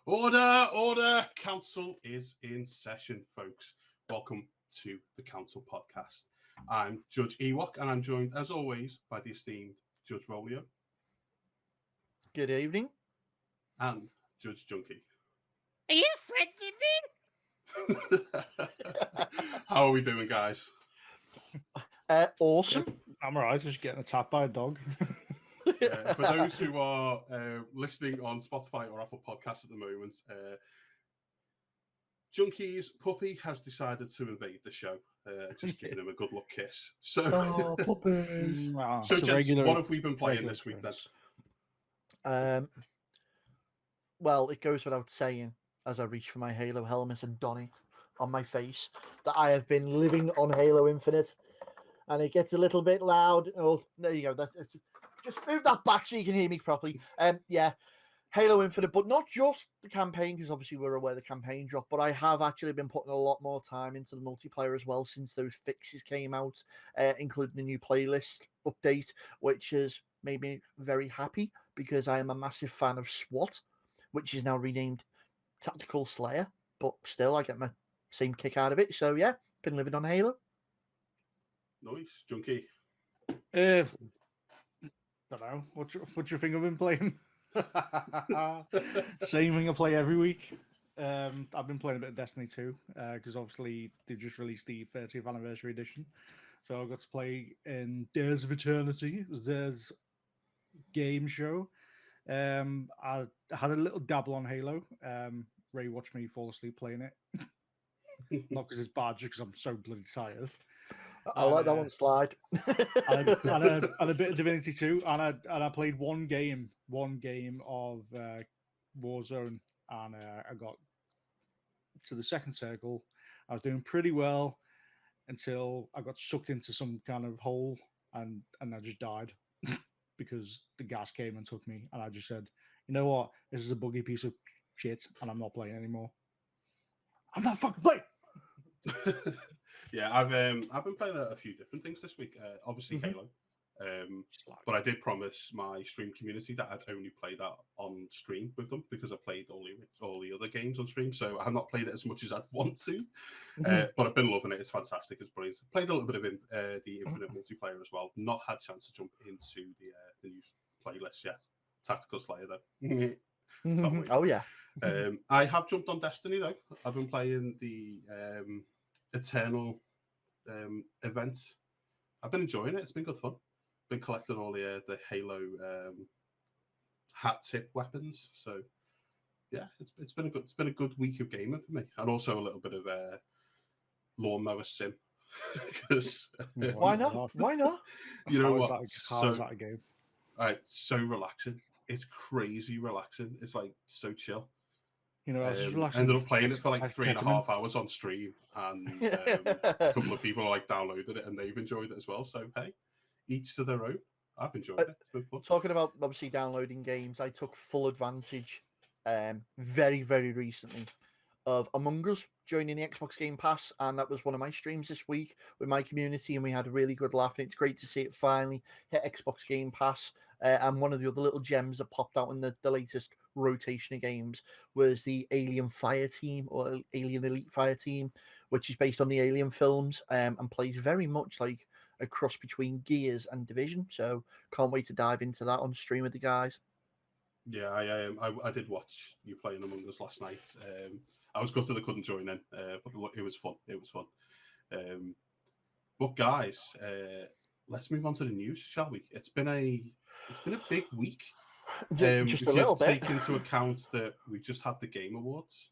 Order, order. Council is in session, folks. Welcome to the Council podcast. I'm Judge Ewok, and I'm joined, as always, by the esteemed Judge Volio. Good evening. And Judge Junky. Are you friends with me? How are we doing, guys? Awesome. I'm alright, just getting attacked by a dog. For those who are listening on Spotify or Apple Podcasts at the moment, Junky's puppy has decided to invade the show, just giving him a good luck kiss. So, puppies. So gents, what have we been playing this week then? Well, it goes without saying, as I reach for my Halo helmet and don it on my face, that I have been living on Halo Infinite. And it gets a little bit loud. Oh, there you go. Just move that back so you can hear me properly. Yeah, Halo Infinite, but not just the campaign, because obviously we're aware the campaign dropped, but I have actually been putting a lot more time into the multiplayer as well since those fixes came out, including the new playlist update, which has made me very happy because I am a massive fan of SWAT, which is now renamed Tactical Slayer, but still I get my same kick out of it. So yeah, been living on Halo. Nice, Junky. Don't know. What you think I've been playing? Same thing I play every week. I've been playing a bit of Destiny 2 because obviously they just released the 30th anniversary edition. So I got to play in Days of Eternity, Days game show. I had a little dabble on Halo. Ray watched me fall asleep playing it. Not because it's bad, just because I'm so bloody tired. I like that one slide. and a bit of Divinity 2, and I played one game of Warzone, and I got to the second circle. I was doing pretty well until I got sucked into some kind of hole, and I just died because the gas came and took me, and I just said, you know what, this is a buggy piece of shit, and I'm not playing anymore. I'm not fucking playing. Yeah, I've been playing a few different things this week. Obviously Halo, but I did promise my stream community that I'd only play that on stream with them because I played all the other games on stream. So I have not played it as much as I'd want to, but I've been loving it. It's fantastic. It's brilliant. Played a little bit of the Infinite multiplayer as well. Not had a chance to jump into the new playlist yet. Tactical Slayer though. Oh yeah. I have jumped on Destiny though. I've been playing the Eternal event. I've been enjoying it. It's been good fun. Been collecting all the Halo hat tip weapons. So yeah, it's been a good week of gaming for me, and also a little bit of lawnmower sim. Because why not? You know how what? Is that a game? So relaxing. It's crazy relaxing. It's like so chill. You know, I was just I relaxing. ended up playing it for like 3.5 hours on stream, and a couple of people like downloaded it and they've enjoyed it as well. So hey, each to their own. I've enjoyed it. It's been fun. Talking about obviously downloading games, I took full advantage very, very recently of Among Us joining the Xbox Game Pass, and that was one of my streams this week with my community, and we had a really good laugh, and it's great to see it finally hit Xbox Game Pass. And one of the other little gems that popped out in the latest rotation of games was the Alien Fire Team, or Alien Elite Fire Team, which is based on the Alien films, and plays very much like a cross between Gears and Division. So can't wait to dive into that on stream with the guys. Yeah, I did watch you playing Among Us last night. I was gutted I couldn't join in, but it was fun. It was fun. But guys, let's move on to the news, shall we? It's been a big week. Just a little bit. Take into account that we just had the Game Awards.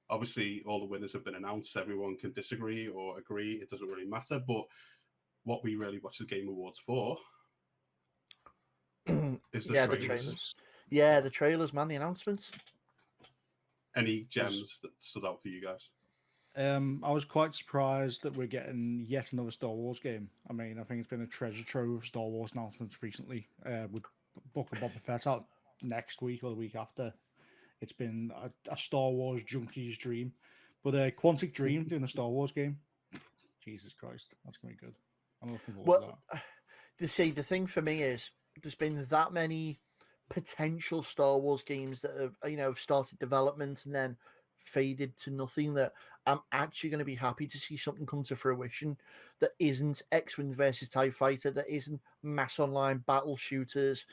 Obviously, all the winners have been announced. Everyone can disagree or agree. It doesn't really matter. But what we really watch the Game Awards for is the trailers. Yeah, the trailers, man. The announcements. Any gems that stood out for you guys? I was quite surprised that we're getting yet another Star Wars game. I mean, I think it's been a treasure trove of Star Wars announcements recently, with Book of Boba Fett out next week or the week after. It's been a Star Wars junkie's dream. But Quantic Dream doing a Star Wars game. Jesus Christ, that's going to be good. I'm looking forward to that. The thing for me is there's been that many potential Star Wars games that have started development and then faded to nothing, that I'm actually going to be happy to see something come to fruition that isn't X-Wing versus TIE Fighter, that isn't mass online battle shooters.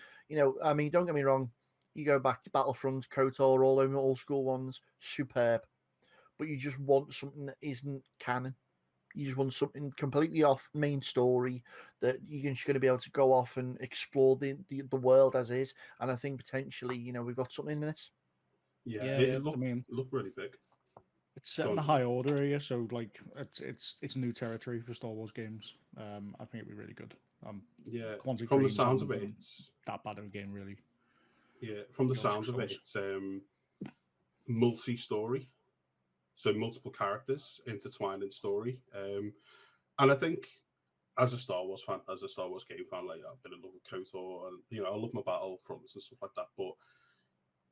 I mean, don't get me wrong, you go back to Battlefront, KOTOR, all them old school ones, superb. But you just want something that isn't canon. You just want something completely off main story that you're just going to be able to go off and explore the world as is. And I think potentially, we've got something in this. Yeah, Yeah, it I mean, looked really big. it's set in a high order area, so like it's new territory for Star Wars games. I think it'd be really good. Yeah, Quantic from the Dreams sounds of it, haven't it's that bad of a game, really. yeah. From the sounds of it, it's multi-story, so multiple characters intertwined in story. And I think as a Star Wars fan, as a Star Wars game fan, like I've been in love with KOTOR, and I love my Battlefronts and stuff like that. But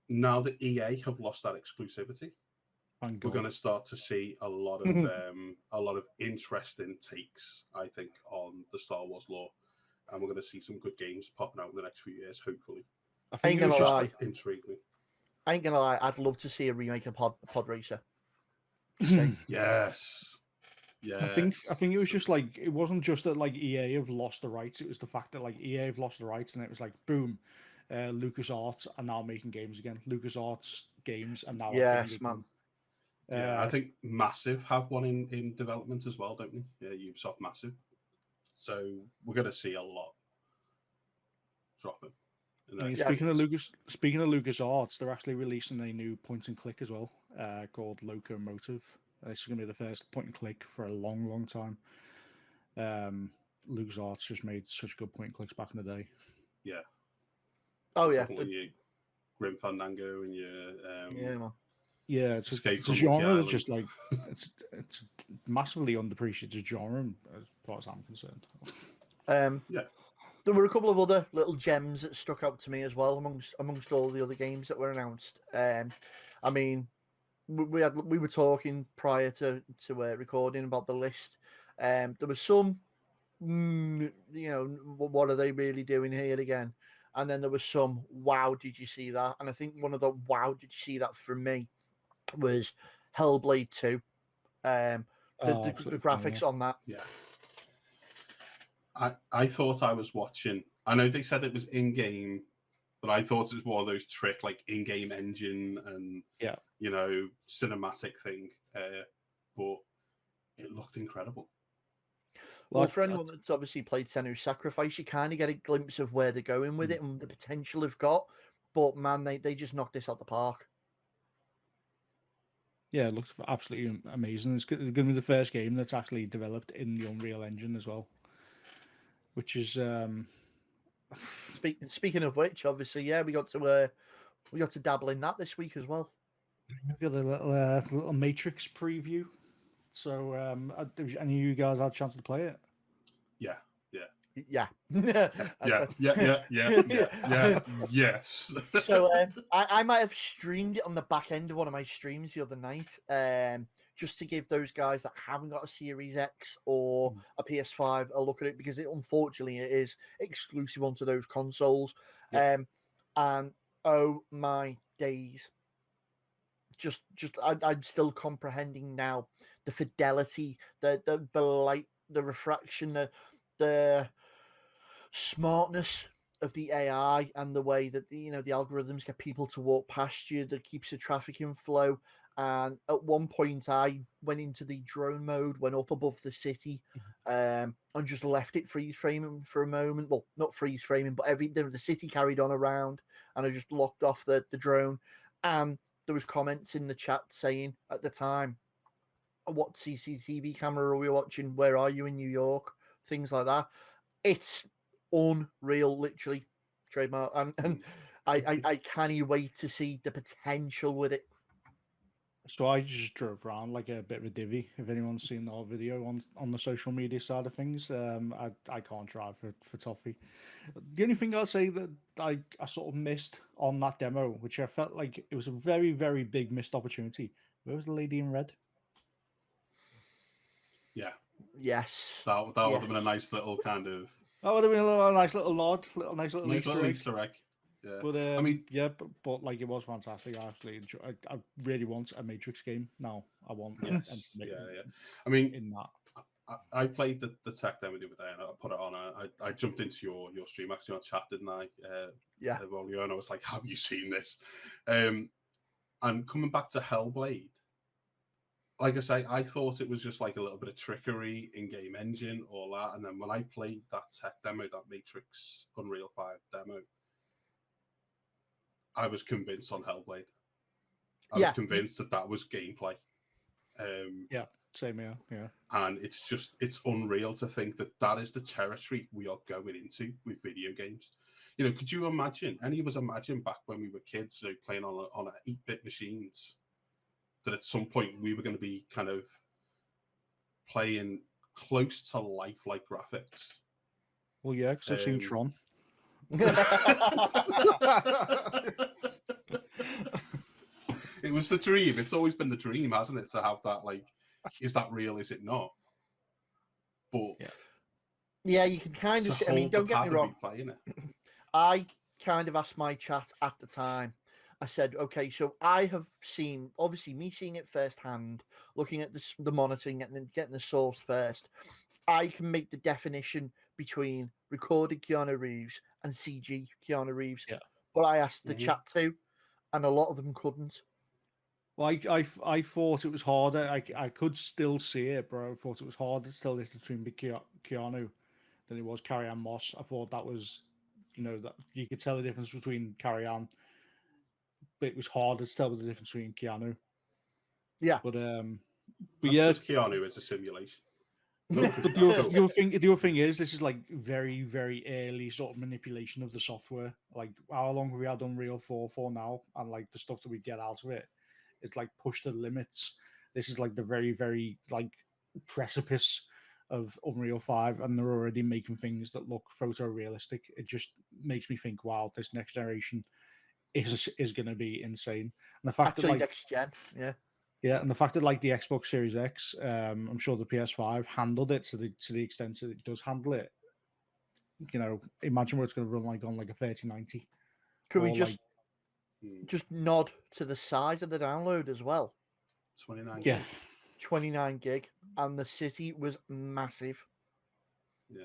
now that EA have lost that exclusivity, we're going to start to see a lot of interesting takes, I think, on the Star Wars lore, and we're going to see some good games popping out in the next few years, hopefully. I think ain't gonna lie. Intrigue me. I ain't gonna lie. I'd love to see a remake of Pod Racer. Yes. I think it was just like, it wasn't just that like EA have lost the rights. It was the fact that like EA have lost the rights, and it was like boom, LucasArts are now making games again. LucasArts games are now yes, man. Yeah, I think Massive have one in development as well, don't we? Yeah, Ubisoft Massive. So we're going to see a lot dropping. I mean, speaking of LucasArts, they're actually releasing a new point and click as well, called Locomotive. This is going to be the first point and click for a long, long time. LucasArts just made such good point and clicks back in the day. Yeah. Oh yeah. Your Grim Fandango and your yeah, man. Yeah, it's a genre that's just like it's massively underappreciated genre as far as I'm concerned. Yeah. There were a couple of other little gems that stuck out to me as well amongst all the other games that were announced. I mean, we were talking prior to recording about the list. There was some, what are they really doing here again? And then there was some, wow, did you see that? And I think one of the wow, did you see that from me was Hellblade 2. The graphics on that. Yeah. I thought I was watching. I know they said it was in game, but I thought it was one of those trick like in-game engine and cinematic thing. But it looked incredible. Well, for anyone that's obviously played Senua's Sacrifice, you kind of get a glimpse of where they're going with it and the potential they've got. But man, they just knocked this out the park. Yeah, it looks absolutely amazing. It's going to be the first game that's actually developed in the Unreal Engine as well, which is Speaking of which, obviously, yeah, we got to dabble in that this week as well. We got a little Matrix preview. So, any of you guys had a chance to play it? Yeah. Yes. So I might have streamed it on the back end of one of my streams the other night, just to give those guys that haven't got a Series X or a PS5 a look at it, because unfortunately it is exclusive onto those consoles. And oh my days. I'm still comprehending now the fidelity, the light, the refraction, the smartness of the AI, and the way that the algorithms get people to walk past you, that keeps the traffic in flow. And at one point, I went into the drone mode, went up above the city, and just left it freeze framing for a moment. Well, not freeze framing, but the city carried on around, and I just locked off the drone. And there was comments in the chat saying at the time, what CCTV camera are we watching? Where are you in New York? Things like that. It's unreal, literally, trademark. And I can't wait to see the potential with it. So I just drove around like a bit of a divvy. If anyone's seen our video on the social media side of things, I can't drive for toffee. The only thing I'll say that I sort of missed on that demo, which I felt like it was a very, very big missed opportunity. Where was the lady in red? Yeah. Yes. That would have been a nice little kind of. That would have been a nice little nod, nice little Easter egg. Yeah. But I mean, yeah, but like it was fantastic. I actually enjoy. I really want a Matrix game now. I want yes, yeah. I mean, in that. I played the tech demo the other day and I put it on. I jumped into your stream actually on chat, didn't I? Yeah. Volio, and I was like, "Have you seen this?" And coming back to Hellblade, like I say, I thought it was just like a little bit of trickery in game engine, all that. And then when I played that tech demo, that Matrix Unreal 5 demo, I was convinced on Hellblade. I was convinced that was gameplay. Yeah, same here. Yeah. And it's unreal to think that is the territory we are going into with video games. You know, could you imagine, any of us imagine back when we were kids, playing on 8-bit machines, that at some point we were going to be kind of playing close to lifelike graphics? Well, yeah, because I've seen Tron. It was the dream. It's always been the dream, hasn't it, to have that, like, is that real, is it not? But yeah, you can kind of see, I mean, don't get me wrong, I kind of asked my chat at the time, I said, okay, so I have seen, obviously me seeing it firsthand, looking at the monitoring and then getting the source first, I can make the definition between recorded Keanu Reeves and CG Keanu Reeves. Yeah. But I asked the chat too, and a lot of them couldn't. Well, I thought it was harder. I could still see it, bro. I thought it was harder to tell this between Keanu than it was Carrie Ann Moss. I thought that was, you know, that you could tell the difference between Carrie Ann, but it was harder to tell the difference between Keanu. Yeah. But yeah, Keanu is a simulation. But the other thing is, this is like very, very early sort of manipulation of the software. Like, how long have we had Unreal 4 for now? And like the stuff that we get out of it, it's like pushed to the limits. This is like the very, very like precipice of Unreal 5, and they're already making things that look photorealistic. It just makes me think, wow, this next generation is going to be insane. And the fact that like next gen, yeah, and the fact that like the Xbox Series X, I'm sure the PS5 handled it to the extent that it does handle it. You know, imagine what it's going to run like on like a 3090. Could we just nod to the size of the download as well? 29. Yeah, 29 gig, and the city was massive. Yeah,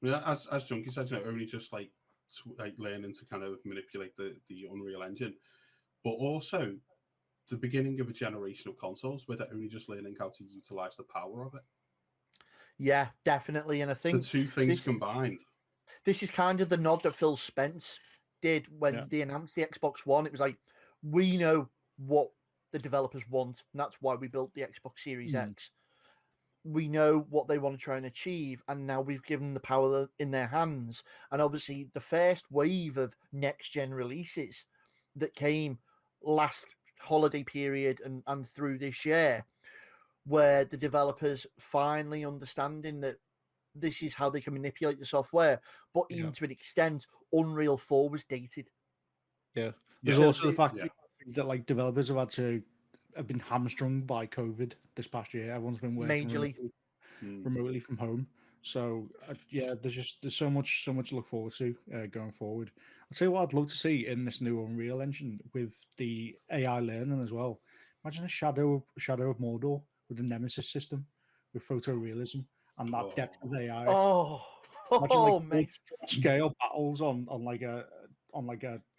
I mean, as Junky said, you know, only just like learning to kind of manipulate the Unreal Engine, but also the beginning of a generation of consoles where they're only just learning how to utilize the power of it. Yeah, definitely. And I think the two things combined. This is kind of the nod that Phil Spence did when they announced the Xbox One. It was like, we know what the developers want, and that's why we built the Xbox Series X. We know what they want to try and achieve, and now we've given the power in their hands. And obviously, the first wave of next-gen releases that came last holiday period and through this year, where the developers finally understanding that this is how they can manipulate the software, but even to an extent, Unreal 4 was dated. Yeah, there's also the fact that like developers have been hamstrung by COVID this past year. Everyone's been working remotely from home. So there's so much to look forward to going forward. I'll tell you what I'd love to see in this new Unreal Engine with the AI learning as well. Imagine a Shadow of Mordor with the Nemesis system, with photorealism and that depth of AI. Imagine like scale battles on like a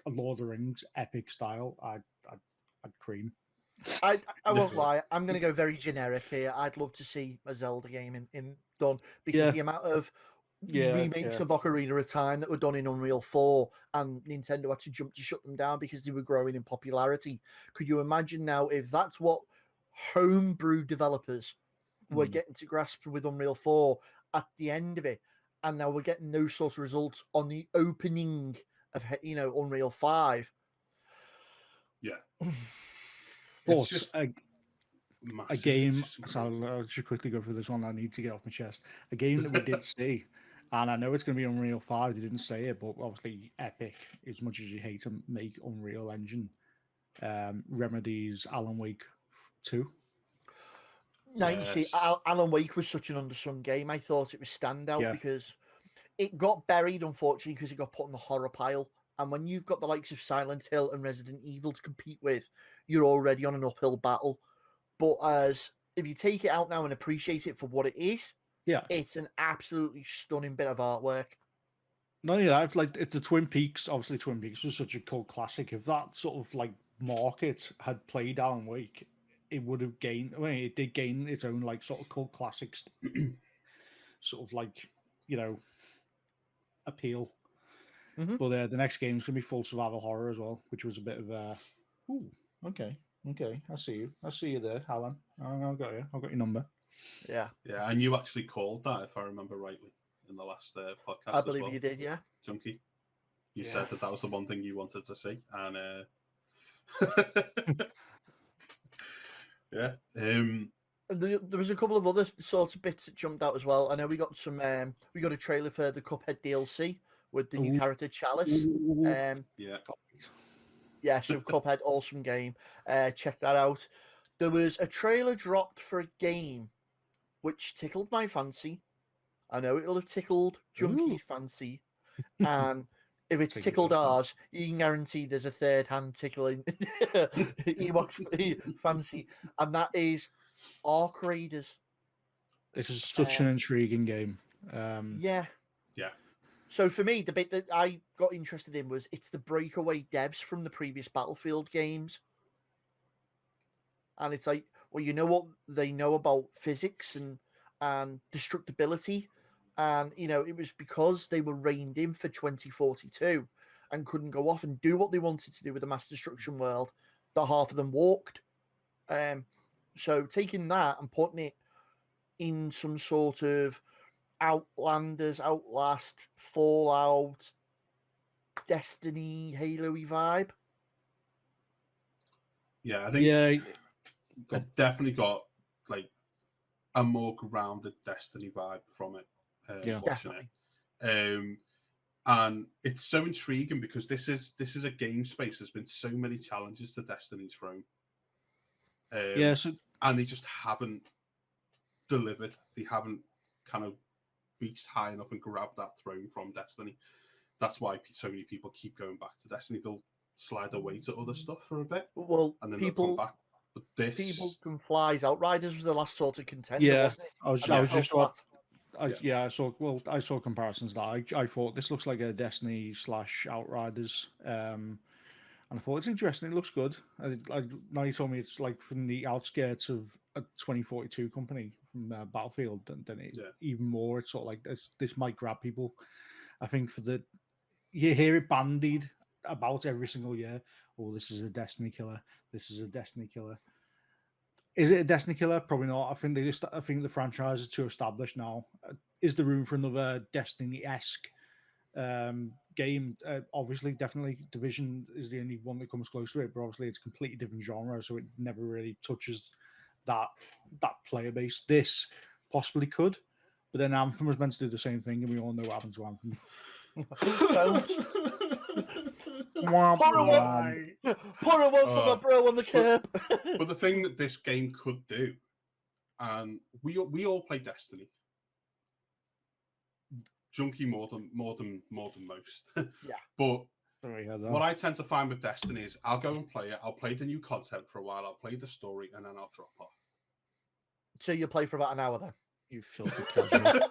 Lord of the Rings epic style. I'd cream. I won't lie. I'm going to go very generic here. I'd love to see a Zelda game in done, because the amount of remakes of Ocarina of Time that were done in Unreal 4, and Nintendo had to jump to shut them down because they were growing in popularity. Could you imagine now if that's what homebrew developers were getting to grasp with Unreal 4 at the end of it, and now we're getting those sorts of results on the opening of Unreal 5? Yeah. But a game, so I'll just quickly go through this one. I need to get off my chest. A game that we did see, and I know it's going to be Unreal 5. They didn't say it, but obviously Epic, as much as you hate to make Unreal Engine, Remedy's Alan Wake 2. Now, you see, Alan Wake was such an undersung game. I thought it was standout because it got buried, unfortunately, because it got put on the horror pile And when you've got the likes of Silent Hill and Resident Evil to compete with, you're already on an uphill battle. But if you take it out now and appreciate it for what it is, Yeah. it's an absolutely stunning bit of artwork. No, yeah, I've like it's the Twin Peaks. Obviously, Twin Peaks was such a cult classic. If that sort of like market had played Alan Wake, it would have gained. I mean, it did gain its own like sort of cult classics, sort of like appeal. Mhm. But the next game's gonna be full survival horror as well, which was a bit of a. Ooh, okay, I see you. I see you there, Alan. I've got you. I've got your number. Yeah, and you actually called that, if I remember rightly, in the last podcast. I believe as well, you did. Yeah, Junky. You Yeah. said that was the one thing you wanted to see, and yeah. There was a couple of other sorts of bits that jumped out as well. I know we got some. We got a trailer for the Cuphead DLC with the new Ooh. character Chalice. Yeah. Yeah, so Cuphead, awesome game. Check that out. There was a trailer dropped for a game which tickled my fancy. I know it'll have tickled Junky's fancy, and if it's Take it tickled back. ours, you can guarantee there's a third hand tickling Ewok's fancy, and that is Ark Raiders. This is such an intriguing game. Yeah. So for me, the bit that I got interested in was it's the breakaway devs from the previous Battlefield games. And it's like, well, you know what they know about physics and destructibility. And, it was because they were reined in for 2042 and couldn't go off and do what they wanted to do with the mass destruction world that half of them walked. So taking that and putting it in some sort of Outlanders, Outlast, Fallout, Destiny, Halo-y vibe. Yeah, I think it definitely got like a more grounded Destiny vibe from it. Watching it. And it's so intriguing because this is a game space. There's been so many challenges to Destiny's thrown. And they just haven't delivered. They haven't kind of reached high enough and grabbed that throne from Destiny. That's why so many people keep going back to Destiny. They'll slide away to other stuff for a bit. Well, and then they'll come back. But this People Can Fly's Outriders was the last sort of contender, wasn't it? I was just flat. I saw comparisons that I thought this looks like a Destiny / Outriders, and I thought it's interesting. It looks good. Now you told me it's like from the outskirts of a 2042 company from Battlefield, then even more. It's sort of like this might grab people. I think you hear it bandied about every single year. Oh, this is a Destiny killer. This is a Destiny killer. Is it a Destiny killer? Probably not. I think the franchise is too established now. Is there room for another Destiny-esque game? Obviously, definitely, Division is the only one that comes close to it. But obviously, it's a completely different genre, so it never really touches that player base. This possibly could, but then Anthem was meant to do the same thing, and we all know what happened to Anthem. Don't. Pour a one for my bro on the curb. But the thing that this game could do, and we all play Destiny. Junky more than most. Yeah. But what I tend to find with Destiny is I'll go and play it. I'll play the new content for a while. I'll play the story, and then I'll drop off. So you'll play for about an hour then? You filthy casual.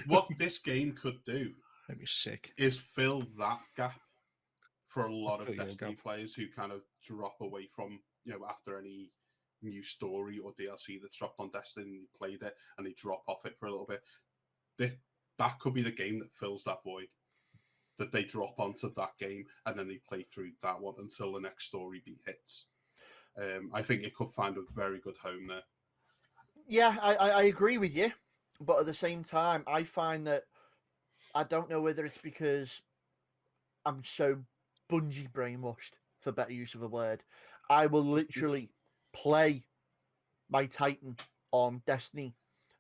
What this game could do That'd be sick. is fill that gap for a lot of Destiny players who kind of drop away from, after any new story or DLC that's dropped on Destiny and they played it and they drop off it for a little bit. That could be the game that fills that void. That they drop onto that game and then they play through that one until the next story beat hits. I think it could find a very good home there. Yeah, I agree with you. But at the same time, I find that I don't know whether it's because I'm so Bungie brainwashed, for better use of a word. I will literally play my Titan on Destiny.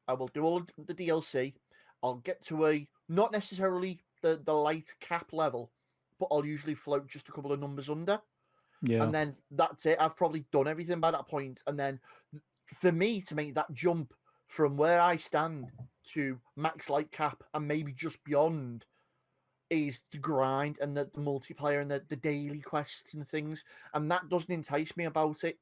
I will do all the DLC. I'll get to not necessarily the light cap level, but I'll usually float just a couple of numbers under. Yeah. And then that's it. I've probably done everything by that point. And then for me to make that jump from where I stand to max light cap and maybe just beyond, is the grind and the multiplayer and the daily quests and things. And that doesn't entice me about it,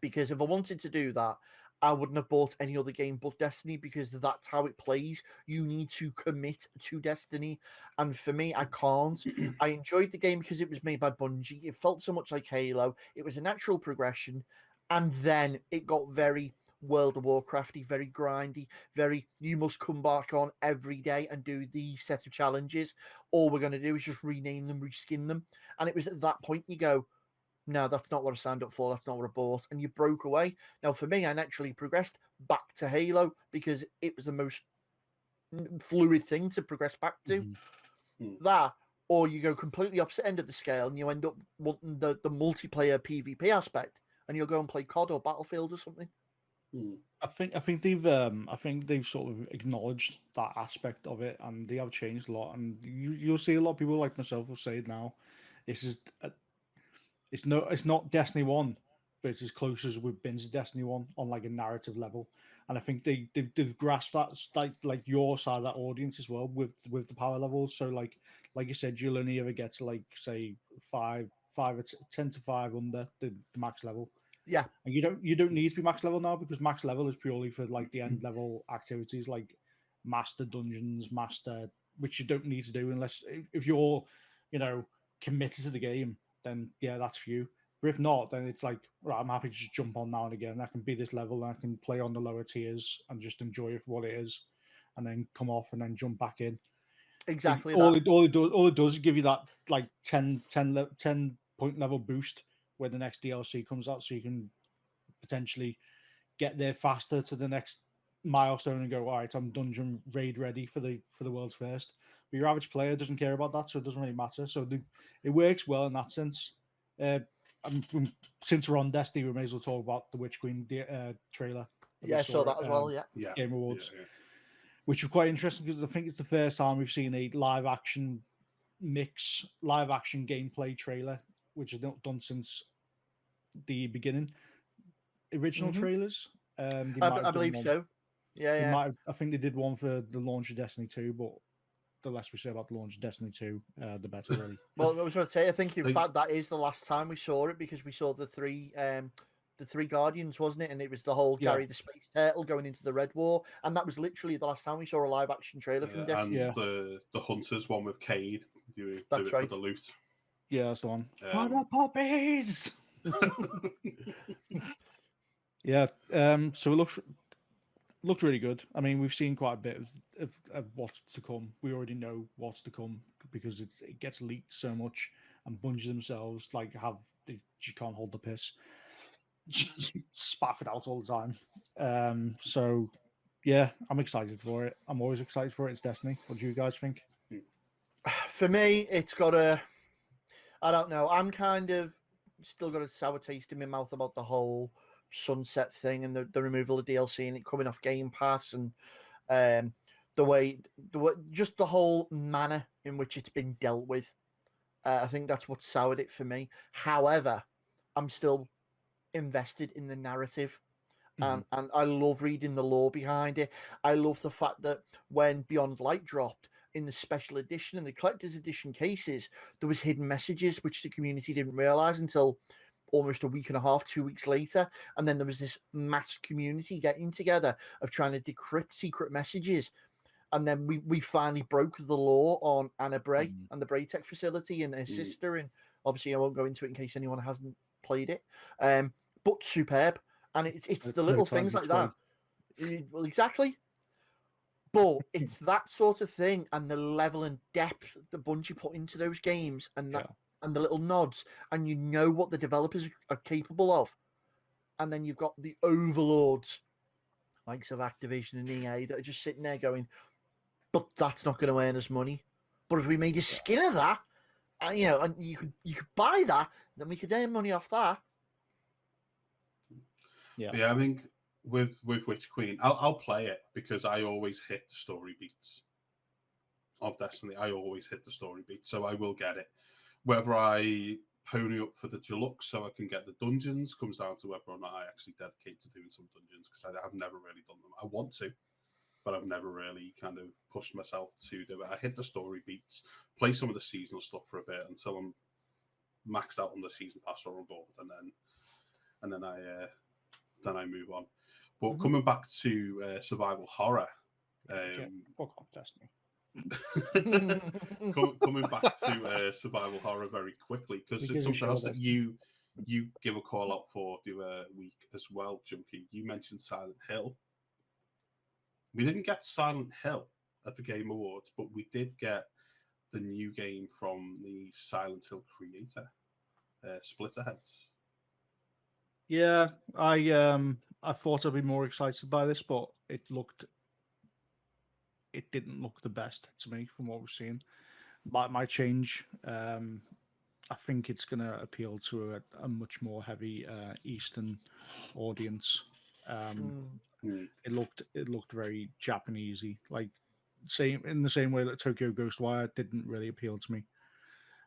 because if I wanted to do that, I wouldn't have bought any other game but Destiny, because that's how it plays. You need to commit to Destiny. And for me, I can't. I enjoyed the game because it was made by Bungie. It felt so much like Halo. It was a natural progression. And then it got very World of Warcrafty, very grindy, very you must come back on every day and do these set of challenges. All we're going to do is just rename them, reskin them. And it was at that point you go, no, that's not what I signed up for. That's not what I bought. And you broke away. Now, for me, I naturally progressed back to Halo because it was the most fluid thing to progress back to. That, or you go completely opposite end of the scale and you end up wanting the multiplayer PvP aspect, and you'll go and play COD or Battlefield or something. I think they've sort of acknowledged that aspect of it, and they have changed a lot. And you'll see a lot of people like myself will say it now. This is it's not Destiny 1, but it's as close as we've been to Destiny 1 on like a narrative level. And I think they've grasped that like your side of that audience as well with the power levels. So like you said, you'll only ever get to like say 5 or 10 to 5 under the max level. Yeah. And you don't need to be max level now, because max level is purely for like the end level activities like master dungeons, which you don't need to do unless if you're, committed to the game, then yeah, that's for you. But if not, then it's like, right, I'm happy to just jump on now and again. I can be this level and I can play on the lower tiers and just enjoy it for what it is, and then come off and then jump back in. Exactly. All it does is give you that like 10 point level boost when the next DLC comes out, so you can potentially get there faster to the next milestone and go, all right, I'm dungeon raid ready for the world's first. But your average player doesn't care about that, so it doesn't really matter. So it works well in that sense. Since we're on Destiny, we may as well talk about the Witch Queen trailer. Yeah, I saw that as well. Yeah. Game Awards, which was quite interesting because I think it's the first time we've seen a live action gameplay trailer, which is not done since the beginning. Original trailers. I believe so. Yeah. I think they did one for the launch of Destiny 2, but the less we say about the launch of Destiny 2, the better, really. Well, I was going to say, I think in fact that is the last time we saw it, because we saw the three Guardians, wasn't it? And it was the whole Gary the Space Turtle going into the Red War, and that was literally the last time we saw a live action trailer from Destiny. And the Hunters one with Cade, you that's do it right. for the loot. Yeah, that's the one. For the puppies. Yeah. So it looked really good. I mean, we've seen quite a bit of what's to come. We already know what's to come because it gets leaked so much, and Bungie themselves they just can't hold the piss. Just spaff it out all the time. So yeah, I'm excited for it. I'm always excited for it. It's Destiny. What do you guys think? For me, it's got I don't know. I'm kind of still got a sour taste in my mouth about the whole Sunset thing and the removal of DLC and it coming off Game Pass, and the way just the whole manner in which it's been dealt with. I think that's what soured it for me. However, I'm still invested in the narrative, and I love reading the lore behind it. I love the fact that when Beyond Light dropped in the special edition and the collector's edition cases, there was hidden messages which the community didn't realize until almost a week and a half, 2 weeks later. And then there was this mass community getting together of trying to decrypt secret messages. And then we finally broke the law on Anna Bray and the Braytech facility and her sister. And obviously I won't go into it in case anyone hasn't played it. But superb. And it's the little things like that. Well, exactly. But it's that sort of thing and the level and depth that Bungie put into those games and that and the little nods, and you know what the developers are capable of. And then you've got the overlords, likes of Activision and EA, that are just sitting there going, but that's not going to earn us money. But if we made a skin of that, and you could buy that, then we could earn money off that. Yeah, I mean, with Witch Queen, I'll play it because I always hit the story beats of Destiny. I always hit the story beats, so I will get it. Whether I pony up for the deluxe so I can get the dungeons comes down to whether or not I actually dedicate to doing some dungeons, because I've never really done them. I want to, but I've never really kind of pushed myself to do it. I hit the story beats, play some of the seasonal stuff for a bit until I'm maxed out on the season pass or on board, and then I move on. But coming back to survival horror, fuck off, Destiny. coming back to survival horror very quickly, because it's something else that you give a call out for the other week as well, Junky. You mentioned Silent Hill. We didn't get Silent Hill at the Game Awards, but we did get the new game from the Silent Hill creator, Splinter Cell. Yeah, I thought I'd be more excited by this, but it didn't look the best to me from what we've seen. Might change. I think it's going to appeal to a much more heavy Eastern audience. It looked very Japanesey, like in the same way that Tokyo Ghostwire didn't really appeal to me.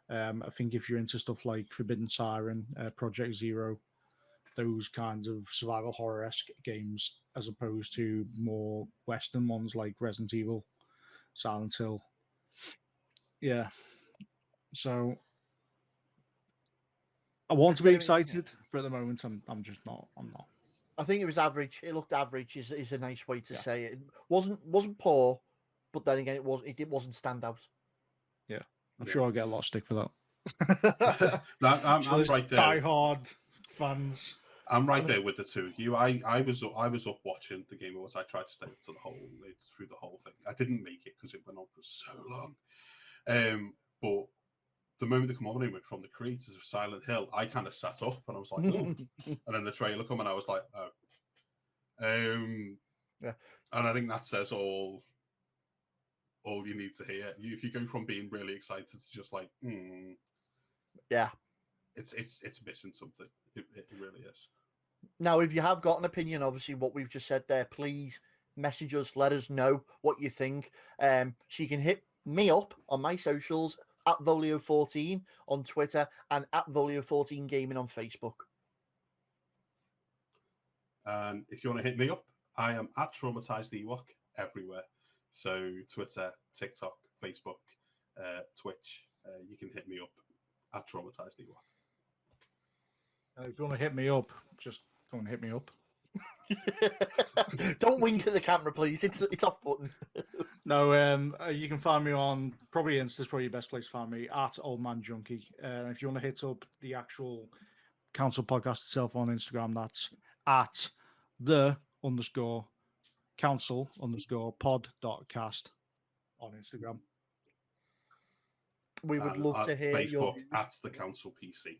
I think if you're into stuff like Forbidden Siren, Project Zero, those kinds of survival horror-esque games, as opposed to more Western ones like Resident Evil, Silent Hill. Yeah. So I want to be excited, but at the moment I'm just not. I'm not. I think it was average. It looked average. Is a nice way to say it. It wasn't poor, but then again, it wasn't standout. Yeah, I'm sure I'll get a lot of stick for that. I'm right there. Die-hard fans. I'm right there with the two of you. I was up watching the Game Awards. I tried to stay up to through the whole thing. I didn't make it because it went on for so long. But the moment the commodity went from the creators of Silent Hill, I kind of sat up and I was like, oh. And then the trailer come and I was like, oh. Yeah. And I think that says all you need to hear. If you go from being really excited to just like, yeah, it's missing something. It really is. Now, if you have got an opinion, obviously what we've just said there, please message us. Let us know what you think. So you can hit me up on my socials at Volio14 on Twitter and at Volio14 Gaming on Facebook. And if you want to hit me up, I am at Traumatized Ewok everywhere. So Twitter, TikTok, Facebook, Twitch. You can hit me up at Traumatized Ewok. If you want to hit me up, just go and hit me up. Don't wink at the camera, please. It's off button. No, you can find me on probably Insta. Is probably your best place to find me at Old Man Junky. If you want to hit up the actual council podcast itself on Instagram, that's at _council_pod.cast on Instagram. We would love to hear Facebook your views. At the council PC.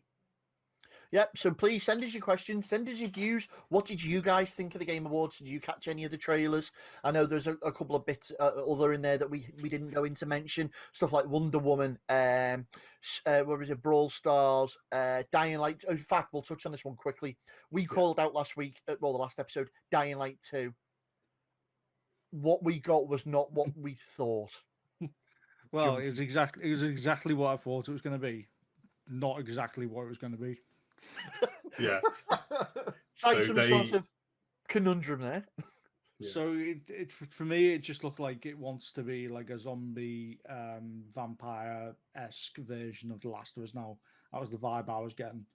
Yep. So please send us your questions, send us your views. What did you guys think of the Game Awards? Did you catch any of the trailers? I know there's a couple of bits other in there that we didn't go into mention. Stuff like Wonder Woman, what was it, Brawl Stars, Dying Light. In fact, we'll touch on this one quickly. We called out last week, the last episode, Dying Light 2. What we got was not what we thought. Well, it was exactly what I thought it was going to be. Not exactly what it was going to be. Yeah. Like some sort of conundrum there. Yeah. So it for me, it just looked like it wants to be like a zombie vampire-esque version of The Last of Us. Now, that was the vibe I was getting.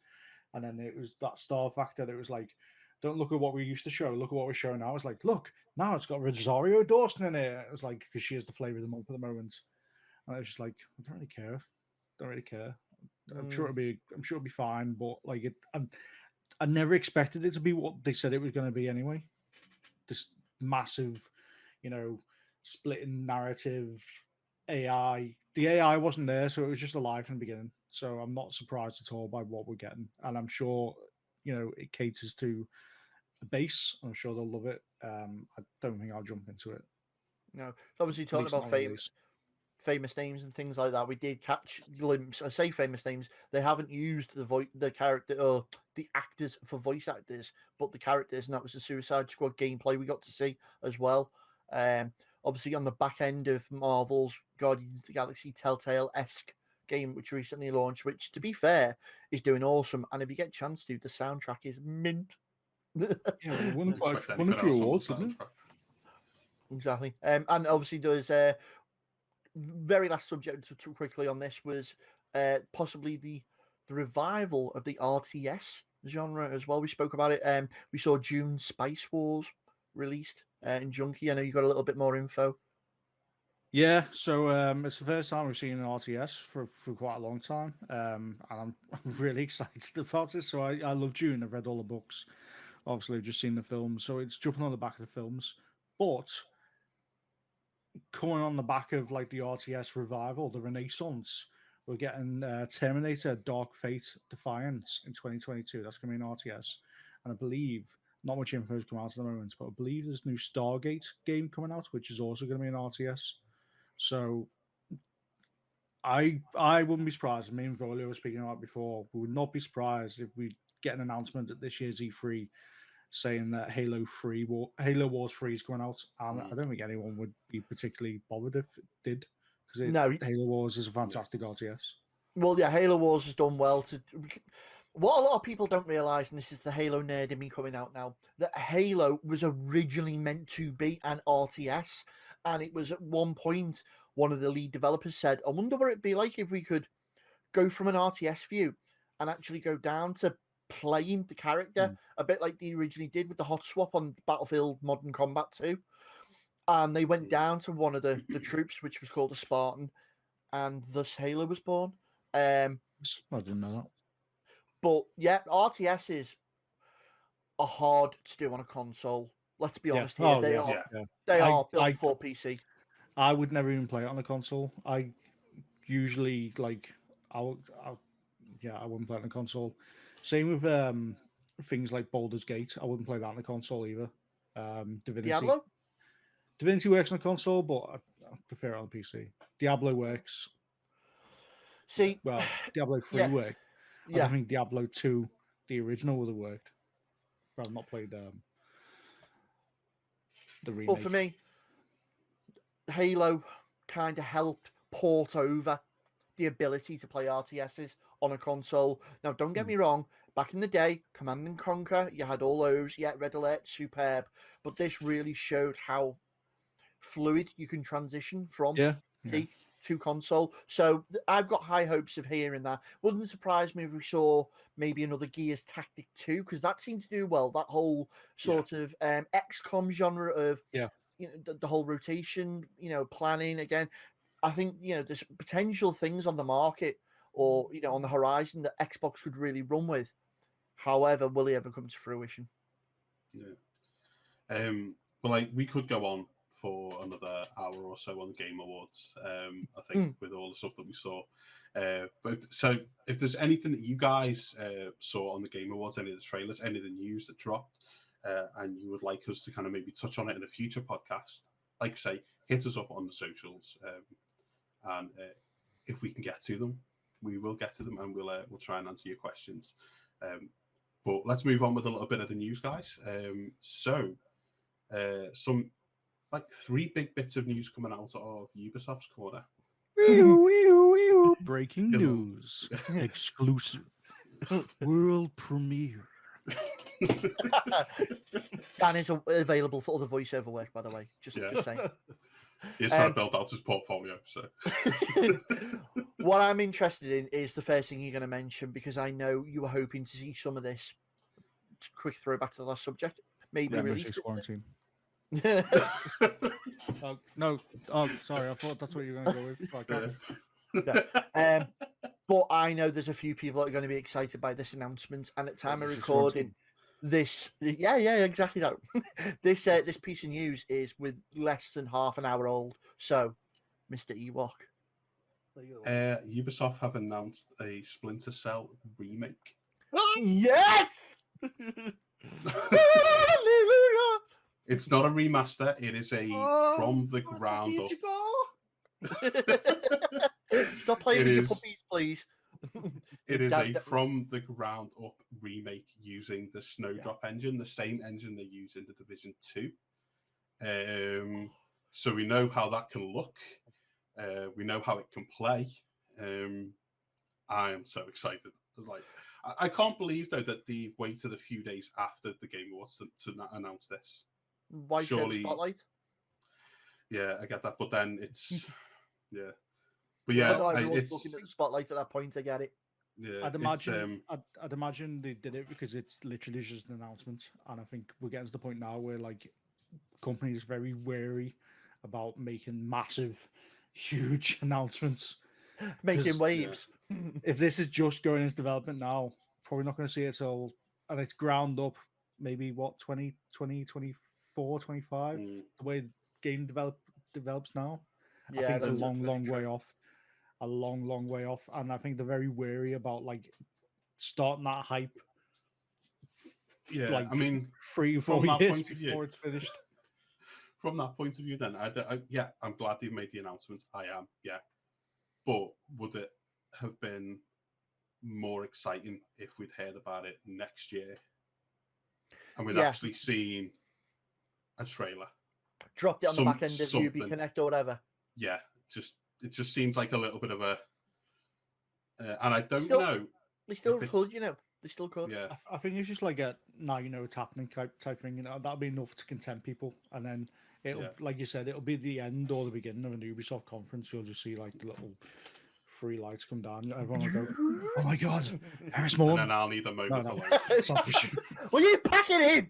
And then it was that star factor that was like, don't look at what we used to show, look at what we're showing now. It's like, look, now it's got Rosario Dawson in it. It was like, because she is the flavor of the month at the moment. And I was just like, I don't really care. I'm sure it'll be fine, but like I never expected it to be what they said it was going to be anyway. This massive, splitting narrative AI. The AI wasn't there, so it was just alive from the beginning. So I'm not surprised at all by what we're getting, and I'm sure it caters to a base. I'm sure they'll love it. I don't think I'll jump into it. No, obviously talking about famous names and things like that. We did catch glimpse. I say famous names. They haven't used the character or the actors for voice actors, but the characters, and that was the Suicide Squad gameplay we got to see as well. Obviously on the back end of Marvel's Guardians of the Galaxy Telltale-esque game, which recently launched, which to be fair is doing awesome. And if you get a chance to, the soundtrack is mint. Yeah, one of your awards, isn't it? Exactly. And obviously there's very last subject to quickly on this was possibly the revival of the RTS genre as well. We spoke about it. We saw June Spice Wars released in Junky. I know you got a little bit more info. Yeah, so it's the first time we've seen an RTS for quite a long time, and I'm really excited about it. So I love June. I've read all the books. Obviously, I've just seen the films, so it's jumping on the back of the films. But coming on the back of like the RTS revival, the Renaissance, we're getting Terminator: Dark Fate Defiance in 2022. That's going to be an RTS, and I believe not much info has come out at the moment, but I believe there's a new Stargate game coming out, which is also going to be an RTS. So I wouldn't be surprised. Me and Volio were speaking about before. We would not be surprised if we get an announcement at this year's E3 saying that Halo Wars 3 is going out. And I don't think anyone would be particularly bothered if it did, because Halo Wars is a fantastic RTS. Well, yeah, Halo Wars has done well to. What a lot of people don't realize, and this is the Halo nerd in me coming out now, that Halo was originally meant to be an RTS, and it was at one point one of the lead developers said, "I wonder what it'd be like if we could go from an RTS view and actually go down to playing the character a bit like they originally did with the hot swap on Battlefield Modern Combat 2." And they went down to one of the troops, which was called a Spartan, and thus Halo was born. I didn't know that. But yeah, RTSs are hard to do on a console. Let's be honest here. They are built for PC. I would never even play it on a console. I usually I wouldn't play it on a console. Same with things like Baldur's Gate. I wouldn't play that on a console either. Divinity works on a console, but I prefer it on PC. Diablo works. See, well, Diablo 3 worked. I don't think Diablo 2, the original, would have worked. But I've not played the remake. Well, for me, Halo kind of helped port over the ability to play RTSs on a console. Now, don't get me wrong. Back in the day, Command and Conquer, you had all those. Yeah, Red Alert, superb. But this really showed how fluid you can transition from PC to console. So I've got high hopes of hearing that. Wouldn't surprise me if we saw maybe another Gears Tactic 2, because that seemed to do well. That whole sort of XCOM genre of the whole rotation, planning again. I think there's potential things on the market or on the horizon that Xbox could really run with. However, will they ever come to fruition? Yeah. Well, we could go on for another hour or so on the Game Awards. I think with all the stuff that we saw. But so, if there's anything that you guys saw on the Game Awards, any of the trailers, any of the news that dropped, and you would like us to kind of maybe touch on it in a future podcast, like I say, hit us up on the socials, and if we can get to them, we will get to them, and we'll try and answer your questions. But let's move on with a little bit of the news, guys. Some 3 big bits of news coming out of Ubisoft's corner. Breaking news, exclusive, world premiere. Dan is available for other voiceover work, by the way. Just saying. He's trying to build out his portfolio. So, what I'm interested in is the first thing you're going to mention, because I know you were hoping to see some of this. Quick throwback to the last subject. Maybe released quarantine. No. Oh, sorry. I thought that's what you were going to go with. But I know there's a few people that are going to be excited by this announcement, and at time of recording, this exactly that. This piece of news is with less than half an hour old. So, Mr. Ewok, Ubisoft have announced a Splinter Cell remake. Yes. It's not a remaster. It is a from the ground up. Stop playing with your puppies, please. It is a from the ground up remake using the Snowdrop engine, the same engine they use in the Division 2. So we know how that can look. We know how it can play. I am so excited. I can't believe though that they waited a few days after the Game Awards to announce this. Why surely spotlight? Yeah, I get that, but then it's yeah, but Well, yeah, not everyone's it's looking at the spotlight at that point. I get it. yeah, I'd it's, imagine, I'd imagine they did it because it's literally just an announcement, and I think we're getting to the point now where like companies are very wary about making massive, huge announcements. Making 'Cause waves. if this is just going into development now, probably not going to see it till, and it's ground up, maybe what 2024, 25. Mm. The way game develops now, I Yeah, think it's a that's long, very long true. way off. A long, long way off, and I think they're very wary about like starting that hype. Yeah, like I mean, 3 or 4 from that years point of view, before it's finished. from that point of view, then yeah, I'm glad they made the announcement. I am, yeah, but would it have been more exciting if we'd heard about it next year and we'd Yeah. actually seen a trailer? Dropped it on the Some- back end of something. UB Connect or whatever. Yeah, it just seems like a little bit of a, and I don't Still- know. They still If could, it's- you know. They still could. Yeah, I think it's just like a now you know it's happening type thing. You know, that'll be enough to content people, and then it'll, Yeah. like you said, it'll be the end or the beginning of an Ubisoft conference. You'll just see like the little free lights come down. Everyone will go, "Oh my god, Harris and Morgan!" then I'll need a moment no. alone. Will you pack it in?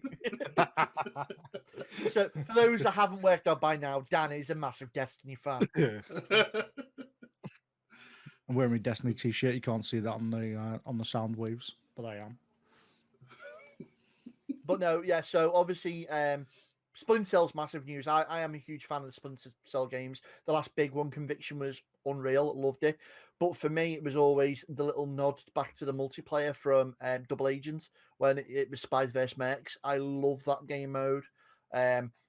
So, for those that haven't worked out by now, Dan is a massive Destiny fan. I'm wearing my Destiny t-shirt. You can't see that on the sound waves, but I am. But no, yeah, so obviously, Splinter Cell's massive news. I am a huge fan of the Splinter Cell games. The last big one, Conviction, was unreal. Loved it. But for me, it was always the little nod back to the multiplayer from Double Agent when it was Spies vs. Mercs. I love that game mode.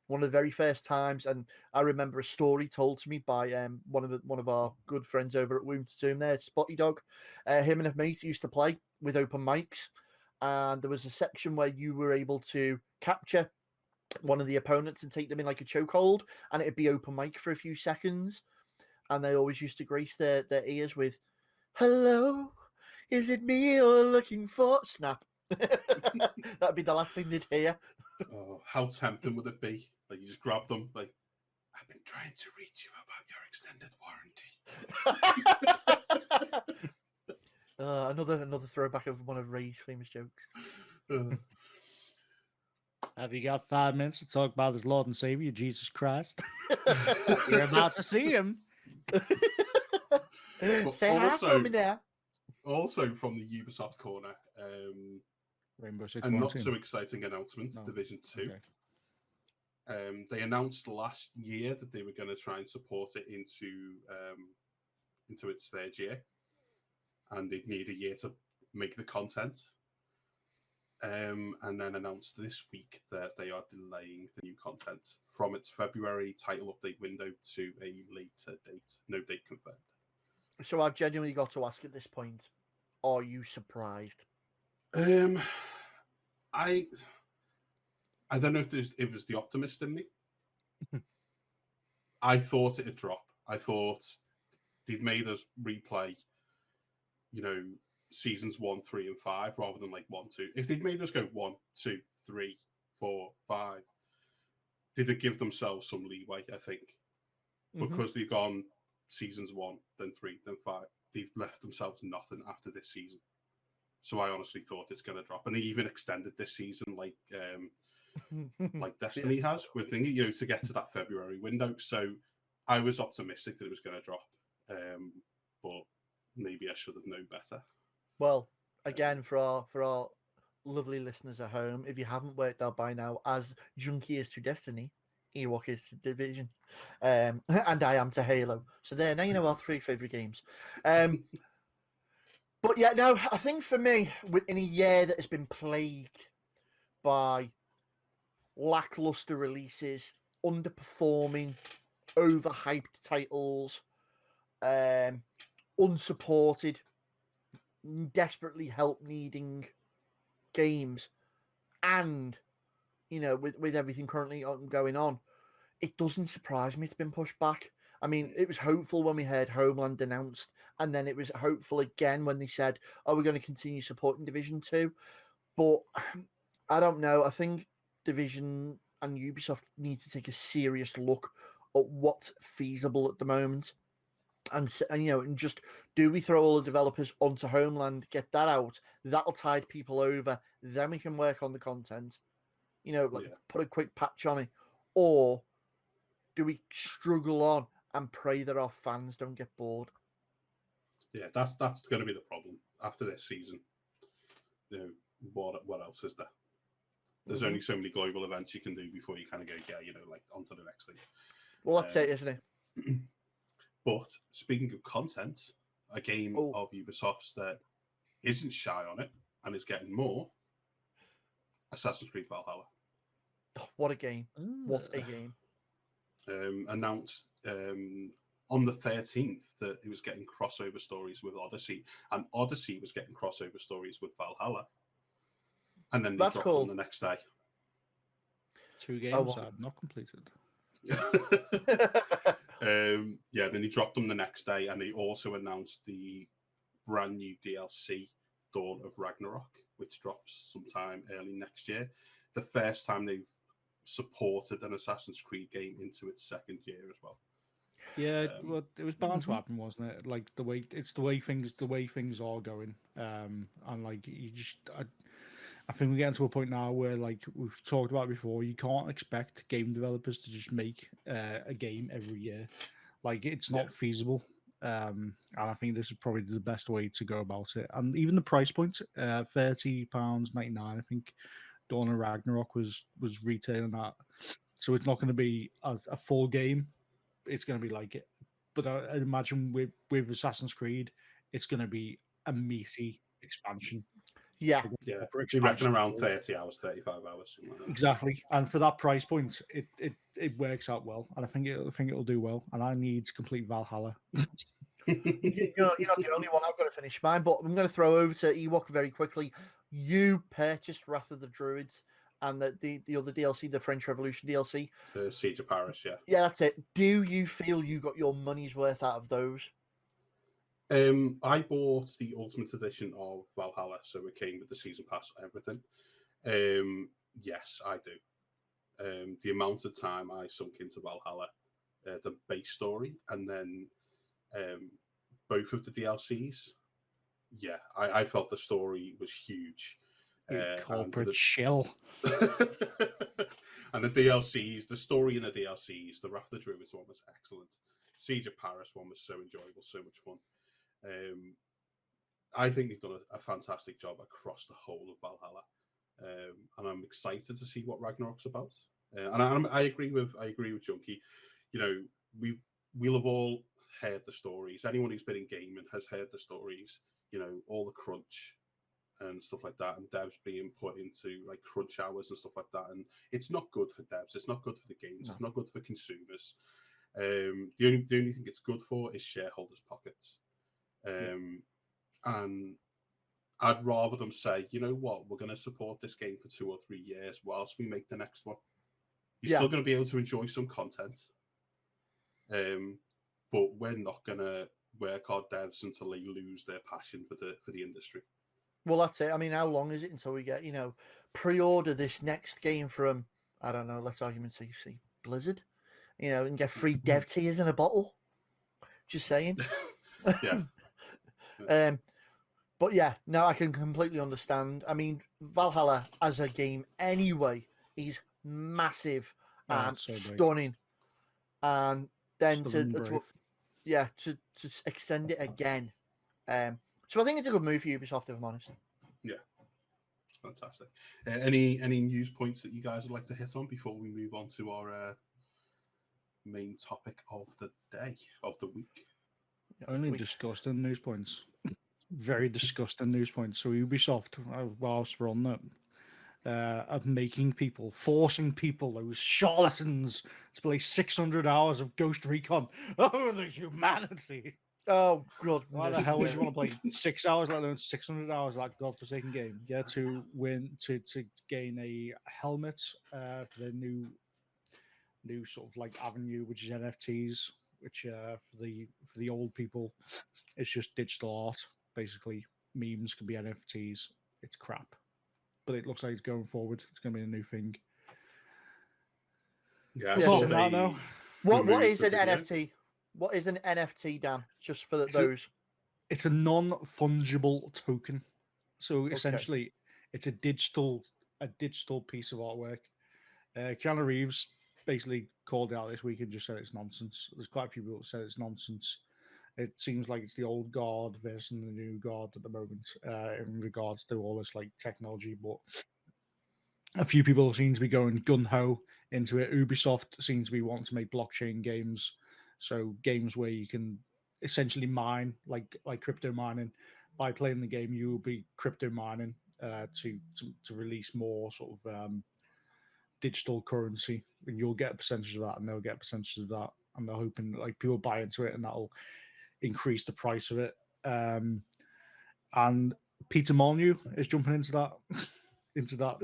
One of the very first times, and I remember a story told to me by one of our good friends over at Womb to Tomb there, Spotty Dog. Him and a mate used to play with open mics, and there was a section where you were able to capture one of the opponents and take them in like a chokehold, and it'd be open mic for a few seconds, and they always used to grace their ears with, "Hello, is it me you're looking for?" Snap. That'd be the last thing they'd hear. Oh, how tempting would it be? Like you just grab them, like I've been trying to reach you about your extended warranty. Another throwback of one of Ray's famous jokes. Have you got 5 minutes to talk about his Lord and Savior, Jesus Christ? You're about to see him. Say hi for me now. Also from the Ubisoft corner, Rainbow Six a not Quarantine. so exciting announcement, No. Division 2. Okay. They announced last year that they were going to try and support it into its third year, and they'd need a year to make the content. And then announced this week that they are delaying the new content from its February title update window to a later date. No date confirmed. So I've genuinely got to ask at this point, are you surprised? I don't know if it was the optimist in me. I thought it'd drop. I thought they'd made us replay, seasons 1, 3, and 5 rather than like 1, 2. If they'd made us go 1, 2, 3, 4, 5, they'd have give themselves some leeway, I think. Because they've gone seasons 1, then 3, then 5. They've left themselves nothing after this season. So I honestly thought it's going to drop. And they even extended this season like Destiny has with thingy, to get to that February window. So I was optimistic that it was going to drop. But maybe I should have known better. Well, again, for our lovely listeners at home, if you haven't worked out by now, as Junky is to Destiny, Ewok is to Division, and I am to Halo. So there, now you know our 3 favourite games. But yeah, no, I think for me, in a year that has been plagued by lackluster releases, underperforming, overhyped titles, unsupported, desperately help needing games, and with everything currently going on, it doesn't surprise me it's been pushed back. I mean, it was hopeful when we heard Homeland announced, and then it was hopeful again when they said, "Oh, we're going to continue supporting Division 2." But I don't know. I think Division and Ubisoft need to take a serious look at what's feasible at the moment. And and just, do we throw all the developers onto Homeland, get that out? That'll tide people over. Then we can work on the content. Put a quick patch on it. Or do we struggle on and pray that our fans don't get bored? Yeah, that's going to be the problem after this season. What else is there? There's only so many global events you can do before you kind of go, onto the next thing. Well, that's it, isn't it? But speaking of content, a game of Ubisoft's that isn't shy on it and is getting more, Assassin's Creed Valhalla. Oh, what a game. What a game. Announced on the 13th that it was getting crossover stories with Odyssey, and Odyssey was getting crossover stories with Valhalla. And then they dropped on the next day. 2 games I've not completed. Then he dropped them the next day, and they also announced the brand new DLC, Dawn of Ragnarok, which drops sometime early next year. The first time they've supported an Assassin's Creed game into its second year as well. Yeah, well, it was bound to happen, wasn't it? Like the way things are going, and like I think we're getting to a point now where, like we've talked about before, you can't expect game developers to just make a game every year. Like, it's not feasible. And I think this is probably the best way to go about it. And even the price point, £30.99, I think Dawn of Ragnarok was retailing that. So it's not going to be a full game. It's going to be like it. But I imagine with Assassin's Creed, it's going to be a meaty expansion. Yeah. You reckon around 30 hours, 35 hours. Something like that. Exactly. And for that price point, it works out well. And I think it'll do well. And I need to complete Valhalla. You're not the only one. I've got to finish mine, but I'm going to throw over to Ewok very quickly. You purchased Wrath of the Druids and the other DLC, the French Revolution DLC. The Siege of Paris, yeah. Yeah, that's it. Do you feel you got your money's worth out of those? I bought the Ultimate Edition of Valhalla, so it came with the season pass, everything. Yes, I do. The amount of time I sunk into Valhalla, the base story, and then both of the DLCs, yeah, I felt the story was huge. Corporate shell. And the DLCs, the story in the DLCs, the Wrath of the Druids one was excellent. Siege of Paris one was so enjoyable, so much fun. I think they've done a fantastic job across the whole of Valhalla, and I'm excited to see what Ragnarok's about. And I agree with Junky. We'll have all heard the stories. Anyone who's been in gaming has heard the stories. All the crunch and stuff like that, and devs being put into like crunch hours and stuff like that. And it's not good for devs. It's not good for the games. No. It's not good for consumers. The only thing it's good for is shareholders' pockets. And I'd rather them say, you know what, we're going to support this game for 2 or 3 years whilst we make the next one. You're still going to be able to enjoy some content, but we're not going to work our devs until they lose their passion for the industry. Well, that's it. I mean, how long is it until we get, pre-order this next game from, I don't know, let's say Blizzard, and get free dev tiers in a bottle? Just saying. Yeah. But yeah, no, I can completely understand. I mean, Valhalla as a game anyway is massive and so stunning. And then to extend it again. So I think it's a good move for Ubisoft, if I'm honest. Yeah. Fantastic. Any news points that you guys would like to hit on before we move on to our main topic of the day, of the week? Only disgusting news points. Very disgusting news points. So Ubisoft, whilst we're on that, of forcing people, those charlatans, to play 600 hours of Ghost Recon. Oh, the humanity. Oh, God. Why the hell would you want to play 6 hours, let alone 600 hours of that godforsaken game? Yeah, to gain a helmet for their new sort of like avenue, which is NFTs, which for the old people, it's just digital art. Basically, memes can be NFTs. It's crap, but it looks like it's going forward. It's going to be a new thing. Yeah, apart from that, though, What is the an video. NFT? What is an NFT, Dan? Just for It's a- those. It's a non-fungible token. So essentially, it's a digital piece of artwork. Keanu Reeves basically called it out this week and just said it's nonsense. There's quite a few people that said it's nonsense. It seems like it's the old guard versus the new guard at the moment in regards to all this like technology. But a few people seem to be going gun ho into it. Ubisoft seems to be wanting to make blockchain games, so games where you can essentially mine like crypto mining. By playing the game, you will be crypto mining to release more sort of digital currency, and you'll get a percentage of that, and they'll get a percentage of that, and they're hoping that, like, people buy into it, and that'll increase the price of it. And Peter Molyneux is jumping into that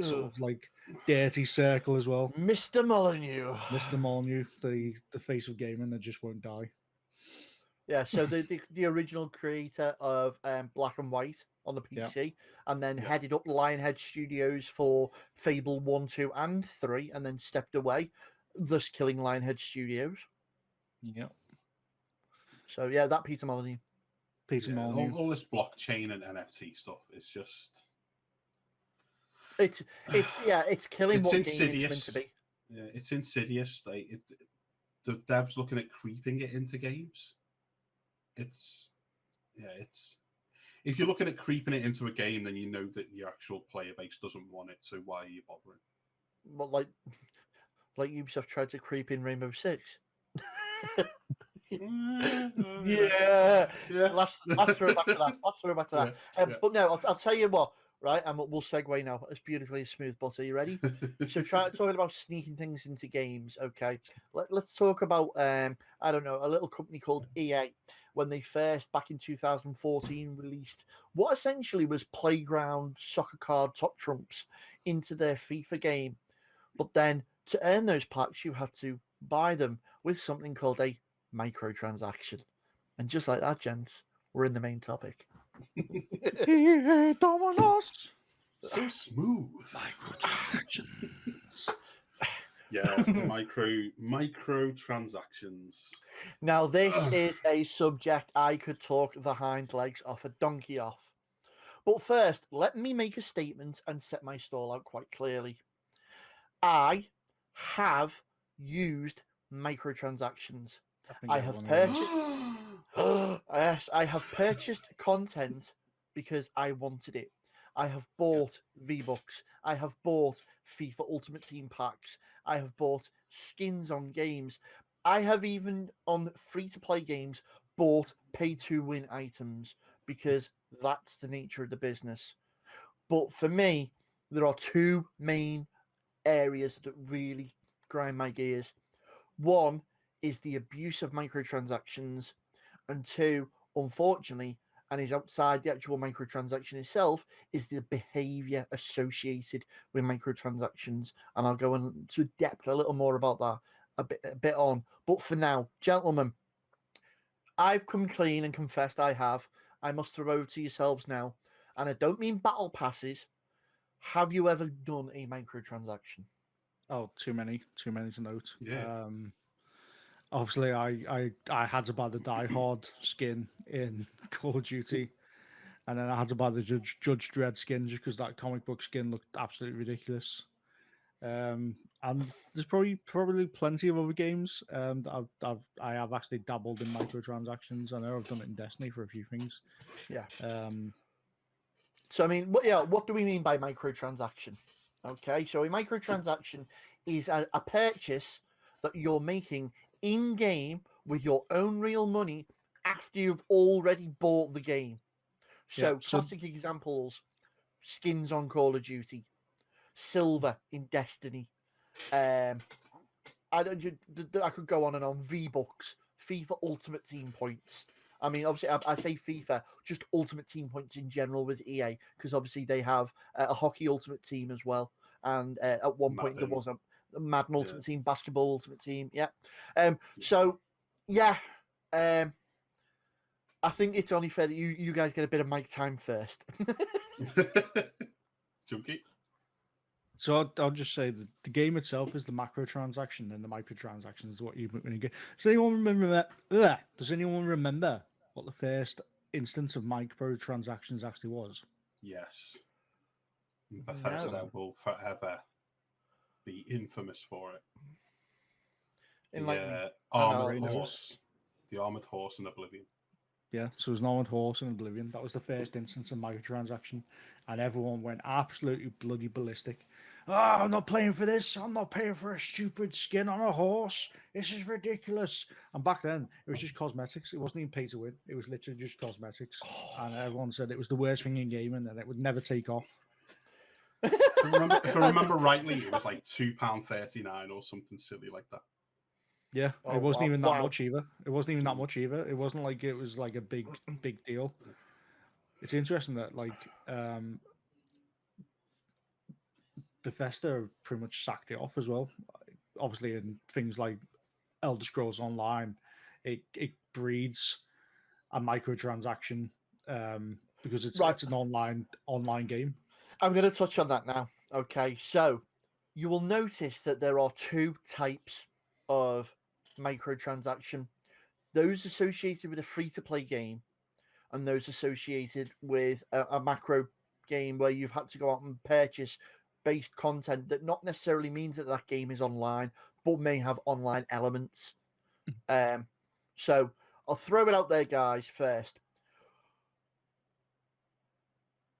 sort of like dirty circle as well. Mr. Molyneux. Mr. Molyneux, the face of gaming that just won't die. Yeah, so the original creator of Black and White on the PC, and then headed up Lionhead Studios for Fable 1, 2, and 3, and then stepped away, thus killing Lionhead Studios. Yeah. So yeah, that Peter Molyneux. Peter Molyneux. All this blockchain and NFT stuff is just it's killing it's what insidious. gaming is meant to be. Yeah, it's insidious. Like the devs looking at creeping it into games. It's if you're looking at creeping it into a game, then you know that your actual player base doesn't want it. So why are you bothering? Well, like Ubisoft tried to creep in Rainbow Six. yeah. Let's throw it back to that. Let's throw it back to that. But no, I'll tell you what. Right, and we'll segue now. It's beautifully smooth, but are you ready? So talking about sneaking things into games. Okay, let's talk about I don't know, a little company called EA when they first back in 2014 released what essentially was playground soccer card top trumps into their FIFA game. But then to earn those packs, you had to buy them with something called a microtransaction. And just like that, gents, we're in the main topic. Dominoes. So smooth. Microtransactions. Yeah, microtransactions. Now, this is a subject I could talk the hind legs off a donkey off. But first, let me make a statement and set my stall out quite clearly. I have used microtransactions. I have purchased. Yes, I have purchased content because I wanted it. I have bought V-Bucks. I have bought FIFA Ultimate Team packs. I have bought skins on games. I have even on free-to-play games bought pay-to-win items because that's the nature of the business. But for me, there are two main areas that really grind my gears. One is the abuse of microtransactions, and two, unfortunately, and is outside the actual microtransaction itself, is the behavior associated with microtransactions. And I'll go into depth a little more about that a bit on. But for now, gentlemen, I've come clean and confessed I have. I must throw over to yourselves now. And I don't mean battle passes. Have you ever done a microtransaction? Oh, too many to note. Yeah. Obviously, I had to buy the Die Hard skin in Call of Duty, and then I had to buy the Judge Dredd skin just because that comic book skin looked absolutely ridiculous. And there's probably plenty of other games that I have actually dabbled in microtransactions. I know I've done it in Destiny for a few things. Yeah. So I mean, what do we mean by microtransaction? Okay, so a microtransaction is a purchase that you're making in-game with your own real money after you've already bought the game. So classic examples, skins on Call of Duty, silver in Destiny. I could go on and on. V-Bucks, FIFA Ultimate Team points. I mean, obviously, I say FIFA, just Ultimate Team points in general with EA, because obviously they have a hockey Ultimate Team as well. And at one point there was a Madden Ultimate Team, basketball Ultimate Team. Yeah. So, yeah. I think it's only fair that you guys get a bit of mic time first. Junky? So I'll just say that the game itself is the macro transaction, and the microtransactions is what you when you get. Does anyone remember? Does anyone remember what the first instance of microtransactions actually was? Yes. Bethesda will forever be infamous for it. Enlighten me. The I know armored it was. horse. The armored horse in Oblivion. Yeah, so it was an armored horse in Oblivion. That was the first instance of microtransaction, and everyone went absolutely bloody ballistic. Oh, I'm not playing for this. I'm not paying for a stupid skin on a horse. This is ridiculous. And back then, it was just cosmetics. It wasn't even pay to win. It was literally just cosmetics. And everyone said it was the worst thing in gaming, and it would never take off. If I remember rightly, it was like £2.39 or something silly like that. Yeah, Oh, it wasn't even that wow. much either. It wasn't even that much either. It wasn't like it was like a big deal. It's interesting that like Bethesda pretty much sacked it off as well. Obviously, in things like Elder Scrolls Online, it breeds a microtransaction because it's Right. it's an online game. I'm going to touch on that now. Okay, so you will notice that there are two types of microtransaction: those associated with a free-to-play game, and those associated with a macro game where you've had to go out and purchase based content that not necessarily means that that game is online, but may have online elements. So I'll throw it out there, guys, first.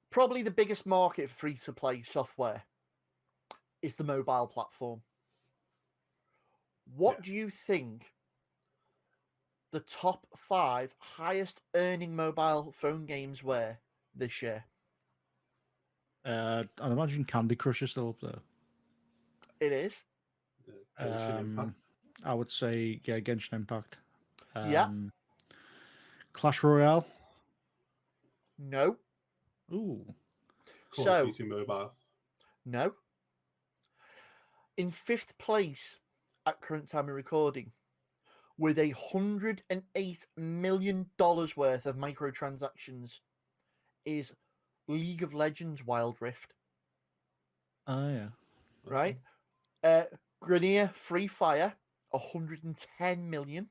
Probably the biggest market for free-to-play software is the mobile platform. What do you think the top 5 highest earning mobile phone games were this year? I'd imagine Candy Crush is still up there. It is. Genshin Impact. I would say Genshin Impact. Yeah. Clash Royale. No. Ooh. Call So, of Duty Mobile. no. In 5th place at current time of recording, with $108 million worth of microtransactions, is League of Legends Wild Rift. Oh yeah. Right? Grenier Free Fire, 110 million.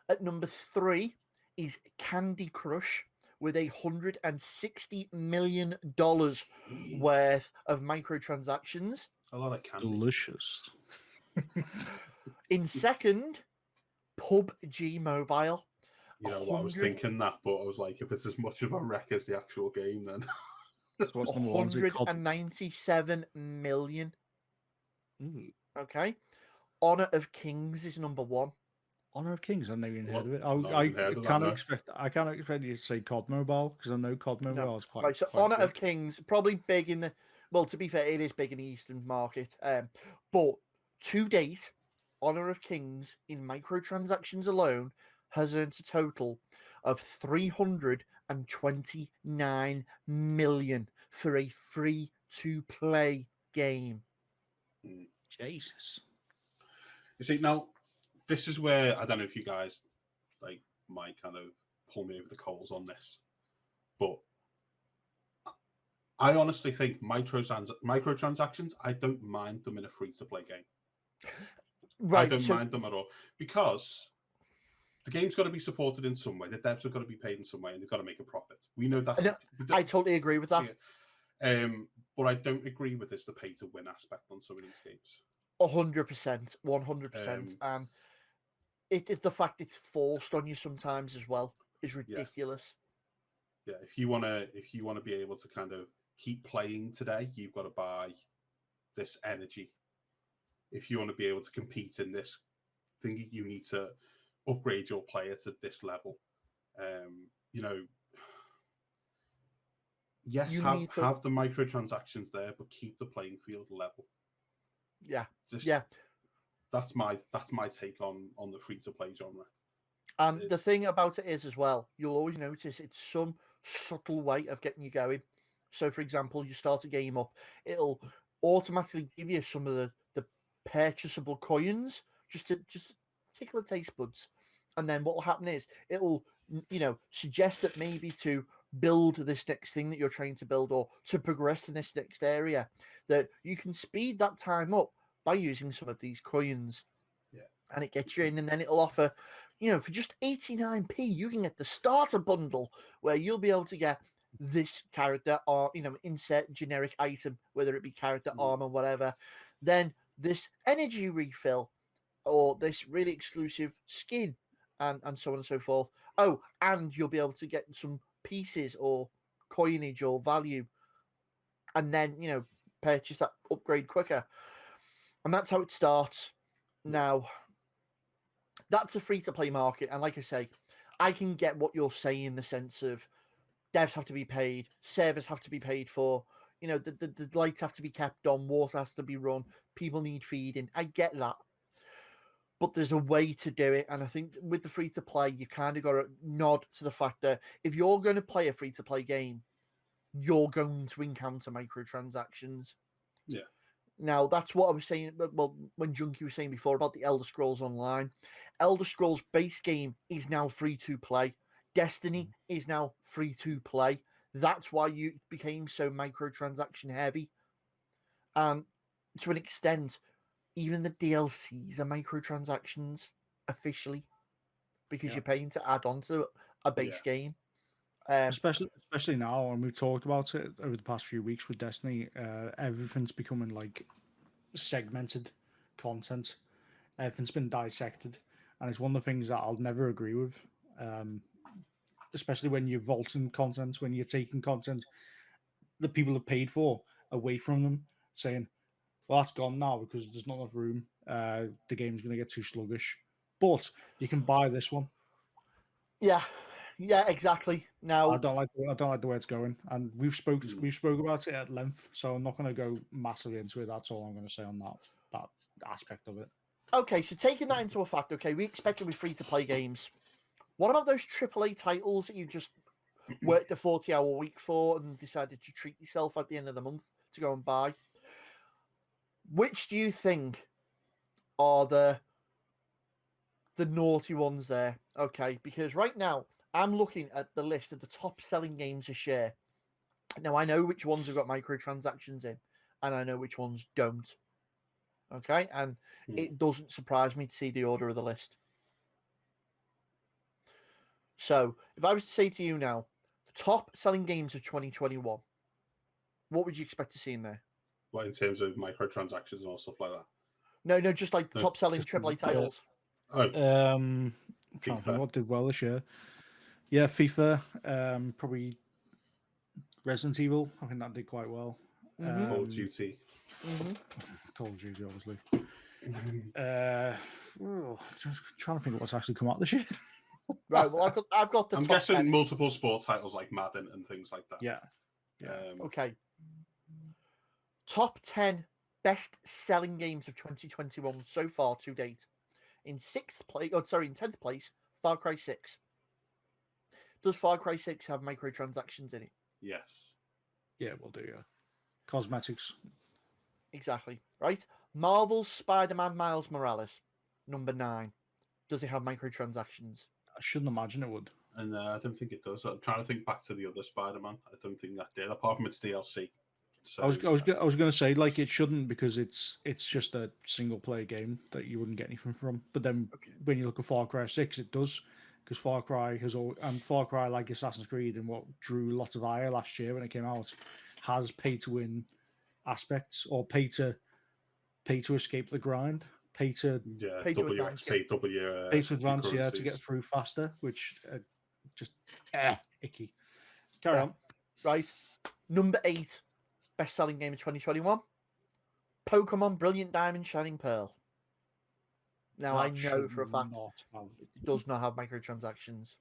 At number 3 is Candy Crush with $160 million worth of microtransactions. A lot of candy. Delicious. In second, PUBG Mobile. You know what, I was thinking that, but I was like, if it's as much of a wreck as the actual game, then So what's number one? Is it COD? 197 million. Ooh. Okay. Honor of Kings is number 1. Honor of Kings. I've never even heard of it. Not I even heard of that, can't no. expect. I can't expect you to say COD Mobile because I know COD Mobile is quite. Right, so quite Honor big. of Kings, probably big in the. Well, to be fair, it is big in the Eastern market. But to date, Honor of Kings in microtransactions alone has earned a total of 329 million for a free-to-play game. Jesus. You see, now this is where I don't know if you guys like might kind of pull me over the coals on this, but I honestly think microtransactions, I don't mind them in a free-to-play game. Right, I don't mind them at all because the game's got to be supported in some way. The devs have got to be paid in some way, and they've got to make a profit. We know that. I totally agree with that. Yeah. But I don't agree with this, the pay-to-win aspect on some of these games. 100%, 100%, and it is the fact it's forced on you sometimes as well is ridiculous. Yeah, if you wanna be able to kind of keep playing today, you've got to buy this energy. If you want to be able to compete in this thing, you need to upgrade your player to this level. Yes, have the microtransactions there, but keep the playing field level. Yeah, That's my take on the free to play genre. And the thing about it is as well, you'll always notice it's some subtle way of getting you going. So, for example, you start a game up, it'll automatically give you some of the purchasable coins just to tickle the taste buds. And then what will happen is it'll, suggest that maybe to build this next thing that you're trying to build, or to progress in this next area, that you can speed that time up by using some of these coins. Yeah. And it gets you in, and then it'll offer, for just 89p, you can get the starter bundle where you'll be able to get this character, or insert generic item, whether it be character, armor, whatever, then this energy refill, or this really exclusive skin, and so on and so forth. Oh, and you'll be able to get some pieces or coinage or value, and then purchase that upgrade quicker. And that's how it starts. Now, that's a free-to-play market, and like I say, I can get what you're saying in the sense of devs have to be paid, servers have to be paid for, the lights have to be kept on, water has to be run, people need feeding. I get that. But there's a way to do it, and I think with the free-to-play, you kind of got to nod to the fact that if you're going to play a free-to-play game, you're going to encounter microtransactions. Yeah. Now, that's what I was saying, well, when Junky was saying before about the Elder Scrolls Online. Elder Scrolls base game is now free-to-play. Destiny is now free-to-play. That's why you became so microtransaction heavy. And to an extent, even the DLCs are microtransactions officially, because you're paying to add on to a base game. Especially now, and we've talked about it over the past few weeks with Destiny, everything's becoming like segmented content. Everything's been dissected, and it's one of the things that I'll never agree with. Especially when you're vaulting content, when you're taking content that people have paid for away from them, saying, well, that's gone now because there's not enough room. The game's going to get too sluggish. But you can buy this one. Yeah, exactly. Now, I don't like the way it's going, and we spoke about it at length, so I'm not going to go massively into it. That's all I'm going to say on that aspect of it. Okay, so taking that into a fact, okay, we expect to be free-to-play games. What about those AAA titles that you just worked a 40-hour week for and decided to treat yourself at the end of the month to go and buy? Which do you think are the naughty ones there? Okay, because right now I'm looking at the list of the top selling games this year. Now I know which ones have got microtransactions in, and I know which ones don't. Okay, and it doesn't surprise me to see the order of the list. So, if I was to say to you now, the top selling games of 2021, what would you expect to see in there? Well, in terms of microtransactions and all stuff like that? No, just like the top selling AAA titles. Trying to think what did well this year. Yeah, FIFA, probably Resident Evil. I think that did quite well. Call of Duty. Call of Duty, obviously. Just trying to think what's actually come out this year. Right, well, I've got the I'm top guessing 10. multiple sports titles like Madden and things like that. Yeah. Okay. Top 10 best selling games of 2021 so far to date. In 10th place, Far Cry 6. Does Far Cry 6 have microtransactions in it? Yes. Yeah, we'll do, yeah. Cosmetics. Exactly. Right? Marvel's Spider-Man Miles Morales, number 9. Does it have microtransactions? I shouldn't imagine it would. And I don't think it does. I'm trying to think back to the other Spider-Man. I don't think that did, apart from its DLC. So, I was going to say, like, it shouldn't, because it's just a single player game that you wouldn't get anything from. But then when you look at Far Cry 6, it does, because Far Cry Far Cry, like Assassin's Creed, and what drew lots of ire last year when it came out, has pay to win aspects, or pay to escape the grind, pay to double your XP, double your pay to advance, to get through faster, which just icky. Carry on. Right, number 8. Best-selling game of 2021, Pokemon Brilliant Diamond Shining Pearl. Now, I know for a fact it does not have microtransactions.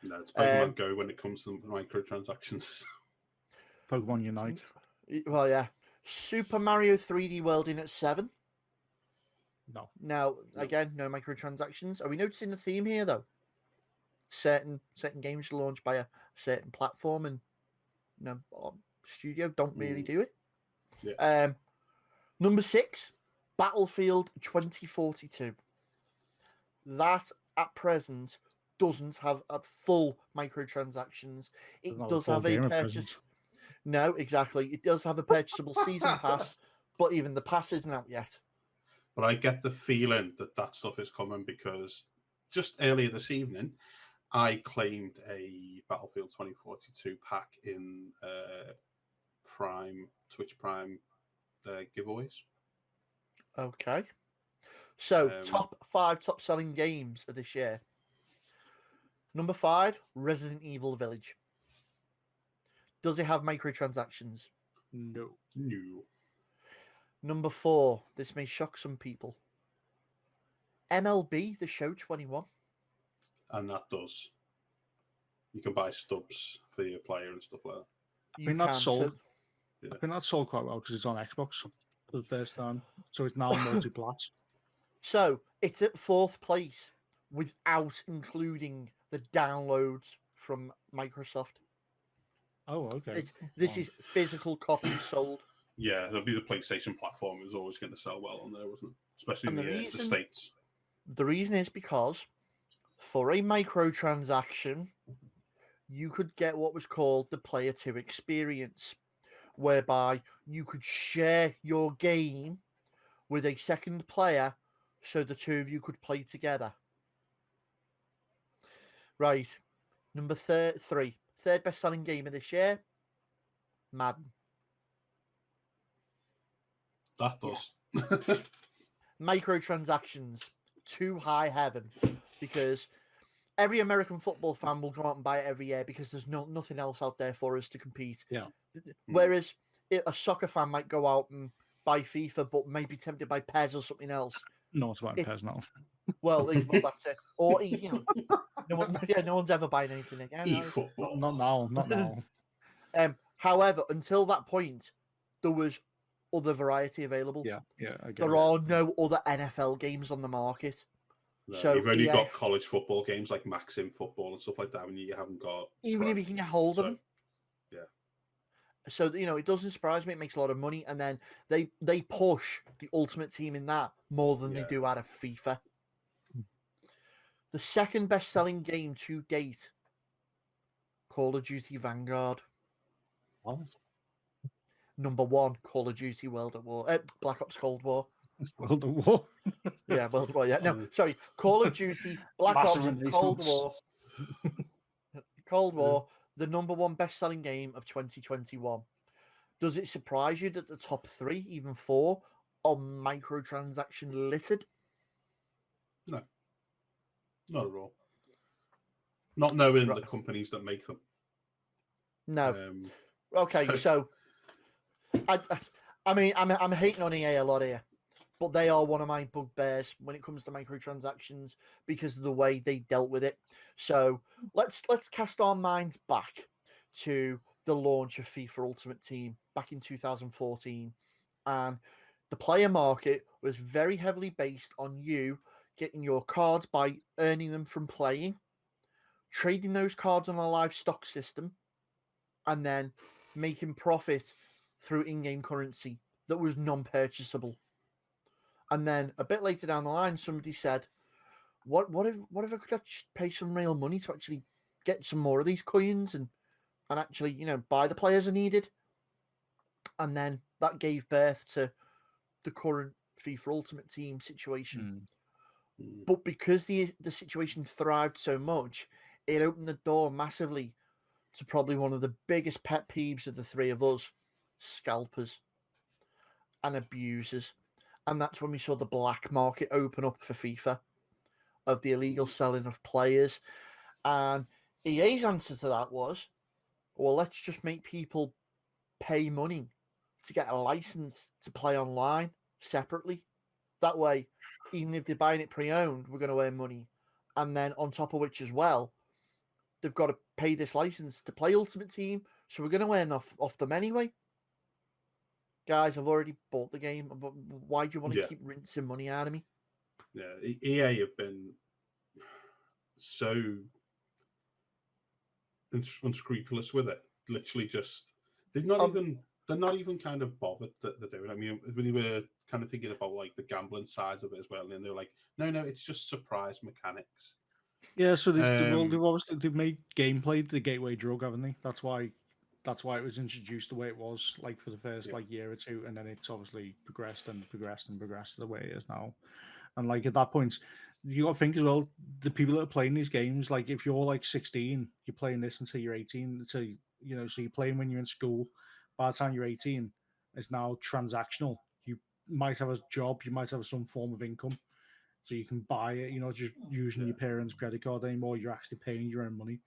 No, it's Pokemon Go when it comes to microtransactions. Pokemon Unite. Well, yeah. Super Mario 3D World at 7. No. Now, again, no microtransactions. Are we noticing the theme here, though? Certain games are launched by a certain platform, and studio don't really do it. Yeah. Number 6, Battlefield 2042. That at present doesn't have a full microtransactions. It Not does full have a game at purchase. present. No, exactly. It does have a purchasable season pass, but even the pass isn't out yet. But I get the feeling that stuff is coming because just earlier this evening, I claimed a Battlefield 2042 pack in Twitch Prime giveaways. Okay. So, Um, top 5 top selling games of this year. Number 5, Resident Evil Village. Does it have microtransactions? No. New. Number 4, this may shock some people. MLB The Show 21. And that does. You can buy stubs for your player and stuff like that. You think that's can, sold. so- I think that's sold quite well because it's on Xbox for the first time. So it's now multi-plat. So it's at 4th place without including the downloads from Microsoft. Oh, okay. This is physical copies sold. Yeah, that'll be the PlayStation platform is always going to sell well on there, wasn't it? Especially in And the States. The reason is because for a microtransaction, you could get what was called the Player 2 experience, whereby you could share your game with a second player so the two of you could play together. Right. Number 3. Third best-selling game of this year, Madden. That does. Microtransactions to high heaven, because every American football fan will go out and buy it every year because there's nothing else out there for us to compete. Yeah. Whereas a soccer fan might go out and buy FIFA, but may be tempted by PES or something else. No, it's about PES now. Well, that's it. Or no one's ever buying anything again. eFootball. Not now. However, until that point, there was other variety available. Yeah, I get There it. are no other NFL games on the market. No, So you've only EA got college football games like Maxim football and stuff like that, and you haven't got even if you can get hold of them. Yeah. So it doesn't surprise me. It makes a lot of money, and then they push the Ultimate Team in that more than they do out of FIFA. The second best-selling game to date, Call of Duty Vanguard. Oh, Number 1, Call of Duty Black Ops Cold War. World of War. Yeah, World War. Yeah, no, sorry, Call of Duty Black Ops Massive Cold renaissance. War. Cold War, the number 1 best-selling game of 2021. Does it surprise you that the top 3, even 4, are microtransaction littered? No. Not at all. Not knowing Right. the companies that make them. No. Okay, so I mean, I'm hating on EA a lot here, but they are one of my bugbears when it comes to microtransactions because of the way they dealt with it. So let's cast our minds back to the launch of FIFA Ultimate Team back in 2014, and the player market was very heavily based on you getting your cards by earning them from playing, trading those cards on a live stock system, and then making profit through in-game currency that was non-purchasable. And then a bit later down the line, somebody said, "What if I could actually pay some real money to actually get some more of these coins and actually buy the players I needed?" And then that gave birth to the current FIFA Ultimate Team situation. But because the situation thrived so much, it opened the door massively to probably one of the biggest pet peeves of the three of us: scalpers and abusers. And that's when we saw the black market open up for FIFA, of the illegal selling of players. And EA's answer to that was, well, let's just make people pay money to get a license to play online separately. That way, even if they're buying it pre-owned, we're going to earn money. And then on top of which as well, they've got to pay this license to play Ultimate Team, so we're going to earn off them anyway. Guys, I've already bought the game. Why do you want to keep rinsing money out of me? Yeah, EA have been so unscrupulous with it. Literally, just they're not even kind of bothered that they're doing. I mean, when they were kind of thinking about like the gambling sides of it as well, and they were like, no, it's just surprise mechanics. Yeah, so they've made gameplay the gateway drug, haven't they? That's why it was introduced the way it was, like for the first like year or two, and then it's obviously progressed and progressed and progressed to the way it is now. And like at that point, you got to think as well, the people that are playing these games, like if you're like 16, you're playing this until you're 18, until so you're playing when you're in school. By the time you're 18, it's now transactional. You might have a job, you might have some form of income. So you can buy it, you're not just using your parents' credit card anymore, you're actually paying your own money.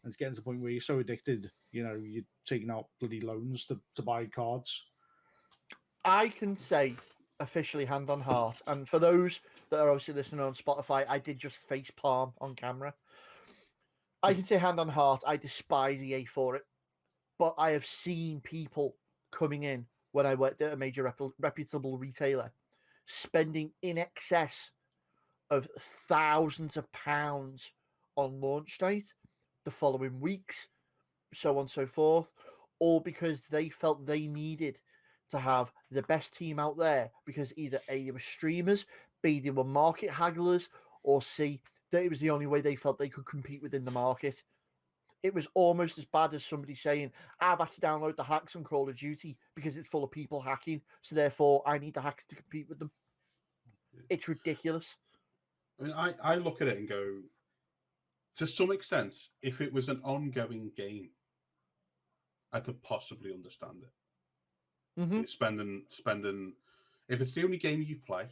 And it's getting to the point where you're so addicted, you're taking out bloody loans to buy cards. I can say officially, hand on heart, and for those that are obviously listening on Spotify, I did just face palm on camera. I can say hand on heart, I despise EA for it, but I have seen people coming in when I worked at a major reputable retailer spending in excess of thousands of pounds on launch date, the following weeks, so on and so forth, all because they felt they needed to have the best team out there because either A, they were streamers, B, they were market hagglers, or C, that it was the only way they felt they could compete within the market. It was almost as bad as somebody saying, I've had to download the hacks on Call of Duty because it's full of people hacking, so therefore I need the hacks to compete with them. It's ridiculous. I mean, I look at it and go, to some extent, if it was an ongoing game, I could possibly understand it. Mm-hmm. Spending, if it's the only game you play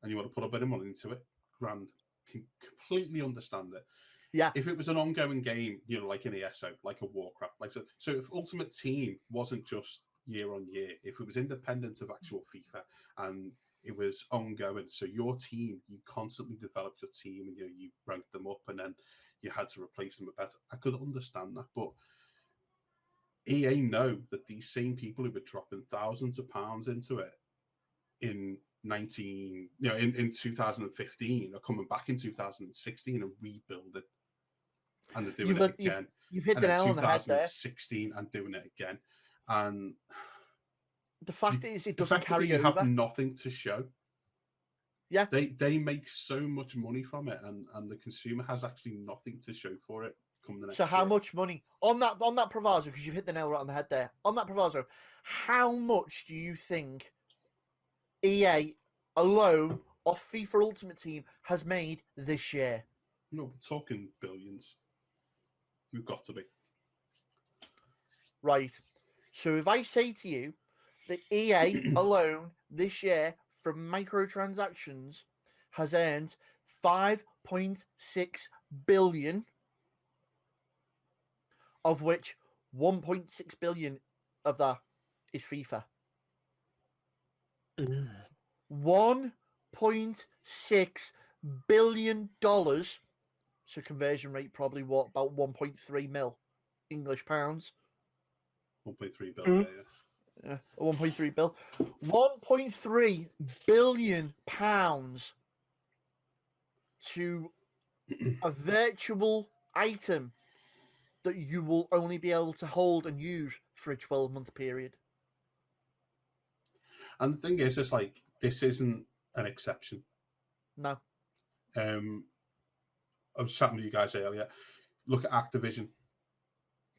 and you want to put a bit of money into it, grand, can completely understand it. Yeah. If it was an ongoing game, like an ESO, like a Warcraft, so if Ultimate Team wasn't just year on year, if it was independent of actual FIFA and it was ongoing, so your team, you constantly developed your team and you ranked them up and then you had to replace them with better, I could understand that. But EA know that these same people who were dropping thousands of pounds into it in 2015 are coming back in 2016 and rebuilding, and they're doing it again. You've hit the nail on the head there. 2016 and doing it again, and the fact is, it doesn't carry over. You have nothing to show. Yeah, they make so much money from it, and the consumer has actually nothing to show for it. So how much money on that proviso? Because you've hit the nail right on the head there. On that proviso, how much do you think EA alone off FIFA Ultimate Team has made this year? No, we're talking billions. We've got to be. Right. So if I say to you that EA alone this year from microtransactions has earned 5.6 billion, of which 1.6 billion of that is FIFA. $1.6 billion. So conversion rate probably about 1.3 mil English pounds. 1.3 billion. Yeah, 1.3 bill. 1.3 billion pounds to a virtual item that you will only be able to hold and use for a 12-month period. And the thing is, it's like, this isn't an exception. No. I was chatting with you guys earlier. Look at Activision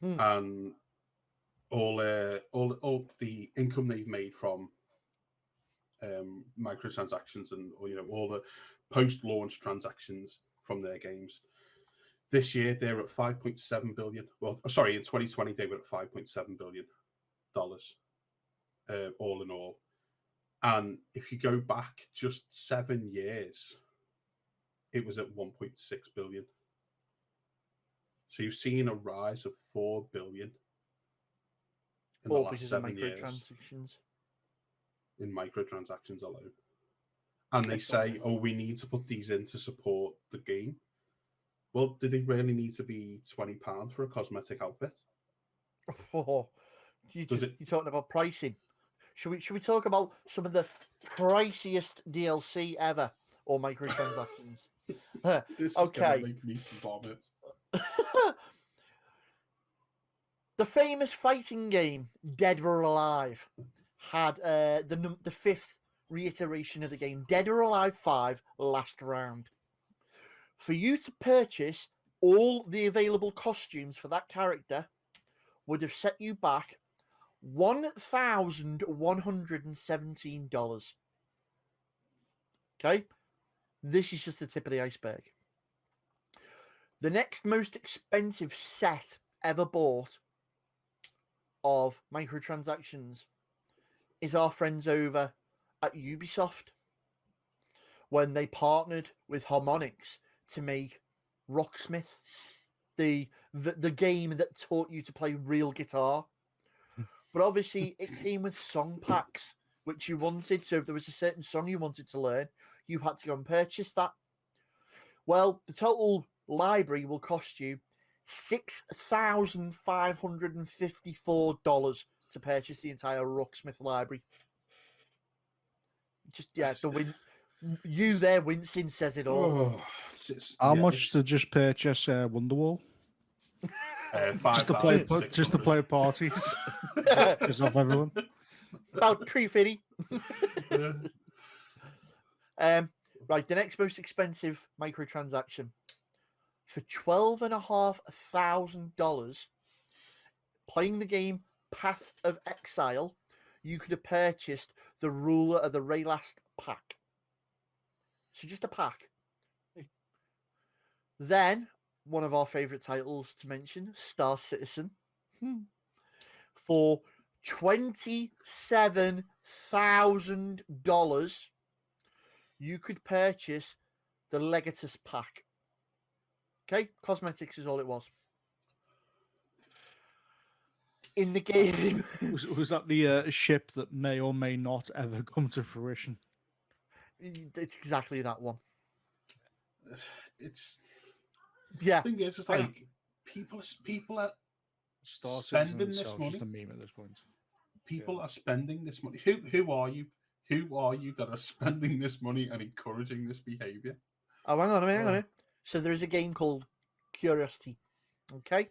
and all the income they've made from microtransactions and all the post-launch transactions from their games. This year they're at 5.7 billion. Well, sorry, in 2020 they were at 5.7 billion dollars, all in all. And if you go back just 7 years, it was at 1.6 billion. So you've seen a rise of 4 billion in the last 7 years in microtransactions alone. And they say, oh, we need to put these in to support the game. Well, did it really need to be £20 for a cosmetic outfit? Oh, you're talking about pricing. Should we talk about some of the priciest DLC ever or microtransactions? This is okay. gonna make me vomit. The famous fighting game Dead or Alive had the fifth reiteration of the game, Dead or Alive 5 Last Round. For you to purchase all the available costumes for that character would have set you back $1,117. Okay? This is just the tip of the iceberg. The next most expensive set ever bought of microtransactions is our friends over at Ubisoft when they partnered with Harmonix to make Rocksmith, the game that taught you to play real guitar. But obviously, it came with song packs, which you wanted. So if there was a certain song you wanted to learn, you had to go and purchase that. Well, the total library will cost you $6,554 to purchase the entire Rocksmith library. Just, yeah, you there wincing says it all. How much to just purchase Wonderwall? Just to play parties. Just off everyone. About $350. Right, the next most expensive microtransaction. For $12,500, playing the game Path of Exile, you could have purchased the Ruler of the Raylast pack. So just a pack. Then, one of our favourite titles to mention, Star Citizen, for $27,000, you could purchase the Legatus pack. Okay, cosmetics is all it was. In the game, was that the ship that may or may not ever come to fruition? It's exactly that one. It's yeah. The thing is, it's like people are Star spending this money. Just a meme at this point. People are spending this money. Who are you? Who are you that are spending this money and encouraging this behavior? Oh, hang on a minute. So there is a game called Curiosity. Okay.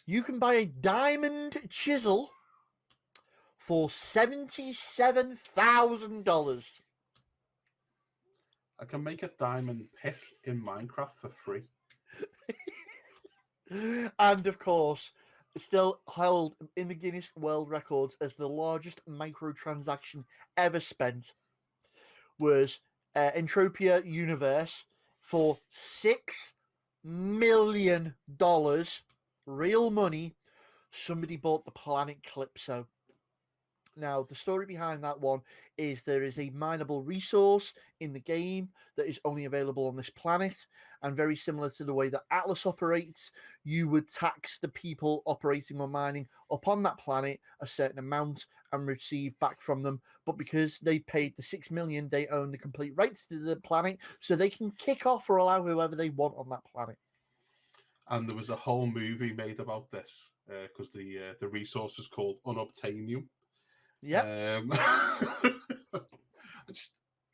You can buy a diamond chisel for $77,000. I can make a diamond pick in Minecraft for free. And of course, still held in the Guinness World Records as the largest microtransaction ever spent was Entropia Universe for $6 million, real money. Somebody bought the planet Calypso. Now, the story behind that one is there is a mineable resource in the game that is only available on this planet, and very similar to the way that Atlas operates, you would tax the people operating or mining upon that planet a certain amount and receive back from them. But because they paid the $6 million, they own the complete rights to the planet, so they can kick off or allow whoever they want on that planet. And there was a whole movie made about this because the resource is called Unobtainium. Yeah.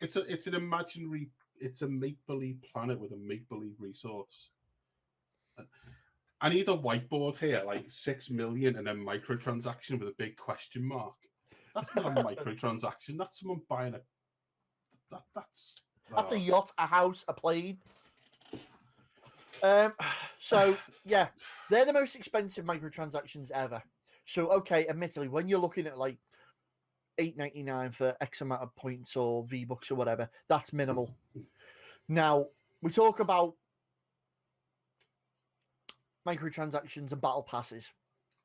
It's an imaginary, it's a make-believe planet with a make-believe resource. I need a whiteboard here, like 6 million and then microtransaction with a big question mark. That's not a microtransaction. That's someone buying that's a yacht, a house, a plane. So yeah, they're the most expensive microtransactions ever. So okay, admittedly, when you're looking at like $8.99 for X amount of points or V-Bucks or whatever, that's minimal. Now, we talk about microtransactions and battle passes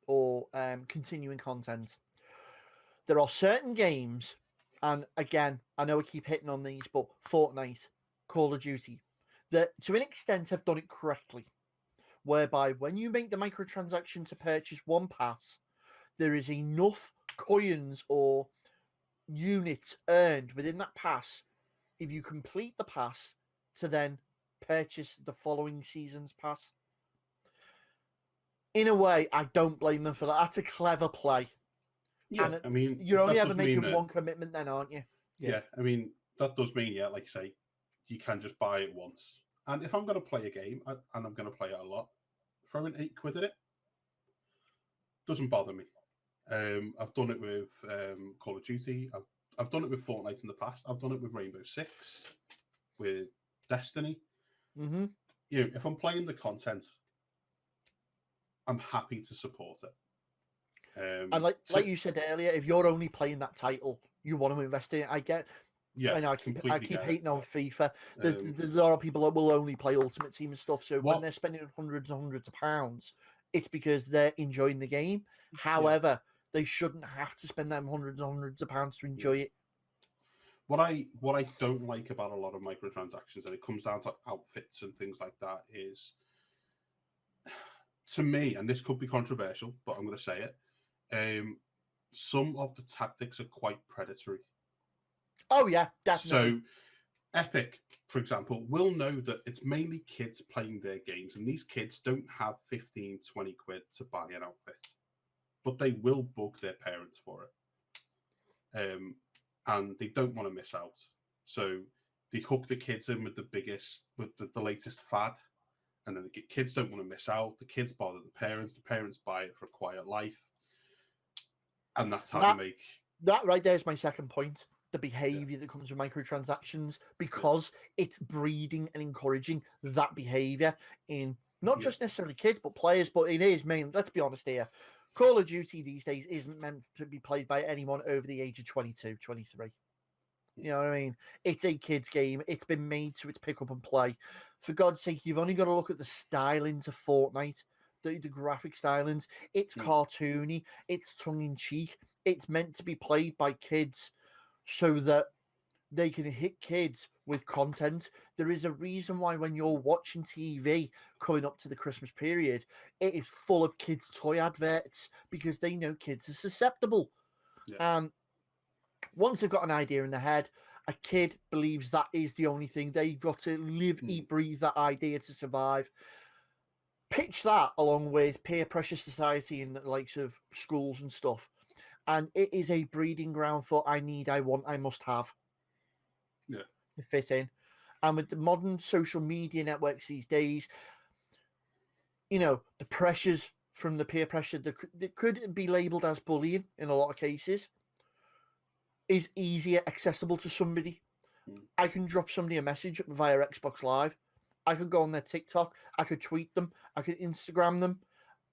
or continuing content. There are certain games, and again, I know I keep hitting on these, but Fortnite, Call of Duty, that to an extent have done it correctly, whereby when you make the microtransaction to purchase one pass, there is enough coins or units earned within that pass if you complete the pass to then purchase the following season's pass. In a way, I don't blame them for that. That's a clever play. Yeah, and I mean, you're only ever making one commitment then, aren't you? Yeah, I mean, that does mean, like you say, you can just buy it once. And if I'm going to play a game, and I'm going to play it a lot, throwing £8 at it doesn't bother me. I've done it with Call of Duty. I've done it with Fortnite in the past. I've done it with Rainbow Six, with Destiny. Mm-hmm. You know, if I'm playing the content, I'm happy to support it. And like you said earlier, if you're only playing that title, you want to invest in it. I get. Yeah, I know I keep hating on FIFA. There's a lot of people that will only play Ultimate Team and stuff. So when they're spending hundreds and hundreds of pounds, it's because they're enjoying the game. However, they shouldn't have to spend them hundreds and hundreds of pounds to enjoy it. What I don't like about a lot of microtransactions, and it comes down to outfits and things like that, is, to me, and this could be controversial, but I'm going to say it, some of the tactics are quite predatory. Oh yeah, definitely. So Epic, for example, will know that it's mainly kids playing their games, and these kids don't have 15, 20 quid to buy an outfit, but they will bug their parents for it. And they don't want to miss out. So they hook the kids in with the latest fad, and then the kids don't want to miss out. The kids bother the parents buy it for a quiet life. And that's how they make... That right there is my second point. The behavior that comes with microtransactions, because it's breeding and encouraging that behavior in not just necessarily kids, but players, but it is mainly, let's be honest here, Call of Duty these days isn't meant to be played by anyone over the age of 22, 23. You know what I mean? It's a kid's game. It's been made so it's pick up and play. For God's sake, you've only got to look at the stylings of Fortnite, the graphic stylings. It's cartoony. It's tongue-in-cheek. It's meant to be played by kids so that they can hit kids with content. There is a reason why when you're watching TV coming up to the Christmas period, it is full of kids' toy adverts, because they know kids are susceptible. And once they've got an idea in their head, a kid believes that is the only thing. They've got to live, eat, breathe that idea to survive. Pitch that along with peer pressure society in the likes of schools and stuff, and it is a breeding ground for I need, I want, I must have. To fit in. And with the modern social media networks these days, you know, the pressures from the peer pressure that could be labeled as bullying in a lot of cases is easier accessible to somebody. I can drop somebody a message via Xbox Live. I could go on their TikTok. I could tweet them. I could Instagram them.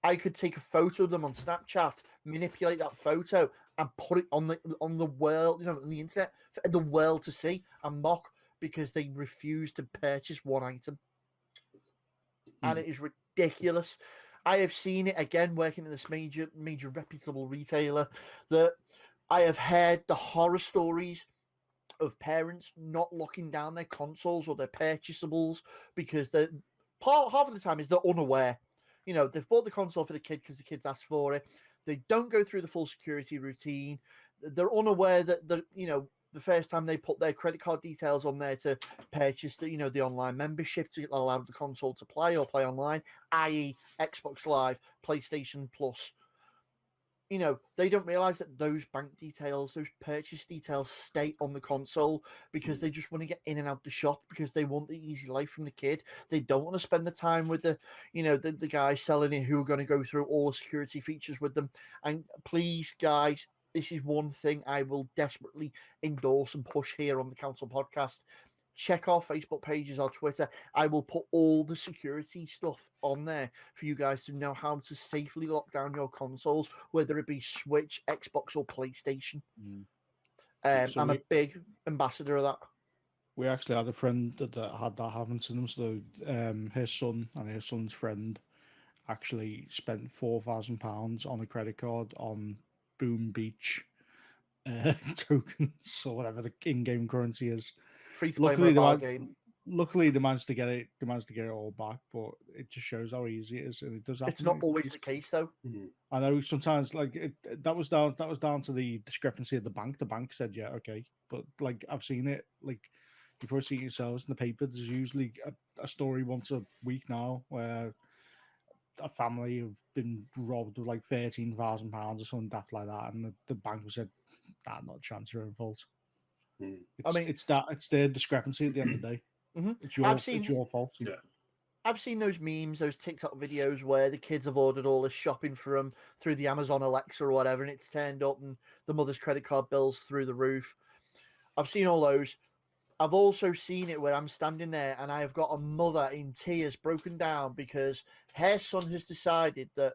I could take a photo of them on Snapchat, manipulate that photo, and put it on the world, you know, on the internet for the world to see and mock, because they refuse to purchase one item. And it is ridiculous. I have seen it again working in this major reputable retailer, that I have heard the horror stories of parents not locking down their consoles or their purchasables because half of the time is they're unaware. You know, they've bought the console for the kid because the kid's asked for it. They don't go through the full security routine. They're unaware that the first time they put their credit card details on there to purchase the online membership to allow the console to play or play online, i.e. Xbox Live, PlayStation Plus. You know, they don't realize that those bank details, those purchase details stay on the console because they just want to get in and out the shop, because they want the easy life from the kid. They don't want to spend the time with the guy selling it who are going to go through all the security features with them. And please, guys, this is one thing I will desperately endorse and push here on the Council Podcast. Check our Facebook pages, our Twitter. I will put all the security stuff on there for you guys to know how to safely lock down your consoles, whether it be Switch, Xbox, or PlayStation. I'm a big ambassador of that. We actually had a friend that had that happen to them. So her son and her son's friend actually spent £4,000 on a credit card on Boom Beach tokens or whatever the in-game currency is. Luckily, they managed to get it. They managed to get it all back, but it just shows how easy it is, and it does happen. It's not always the case, though. I know sometimes, that was down to the discrepancy of the bank. The bank said, "Yeah, okay," but I've seen it. You probably see it yourselves in the paper. There's usually a story once a week now where a family have been robbed of £13,000 or something daft like that, and the bank said, "Nah, not a chance. Your own fault." It's their discrepancy at the end of the day. It's your fault. Yeah. I've seen those memes, those TikTok videos where the kids have ordered all this shopping through the Amazon Alexa or whatever, and it's turned up and the mother's credit card bills through the roof. I've seen all those. I've also seen it where I'm standing there and I have got a mother in tears, broken down, because her son has decided that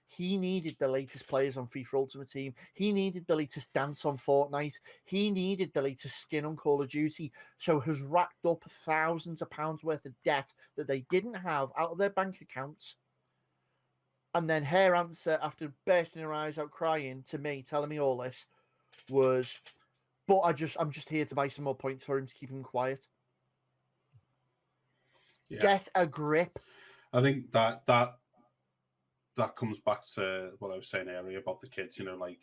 he needed the latest players on FIFA Ultimate Team. He needed the latest dance on Fortnite. He needed the latest skin on Call of Duty. So has racked up thousands of pounds worth of debt that they didn't have out of their bank accounts. And then her answer, after bursting her eyes out crying to me, telling me all this, was, "But I'm just here to buy some more points for him to keep him quiet." Yeah. Get a grip. I think that comes back to what I was saying earlier about the kids, like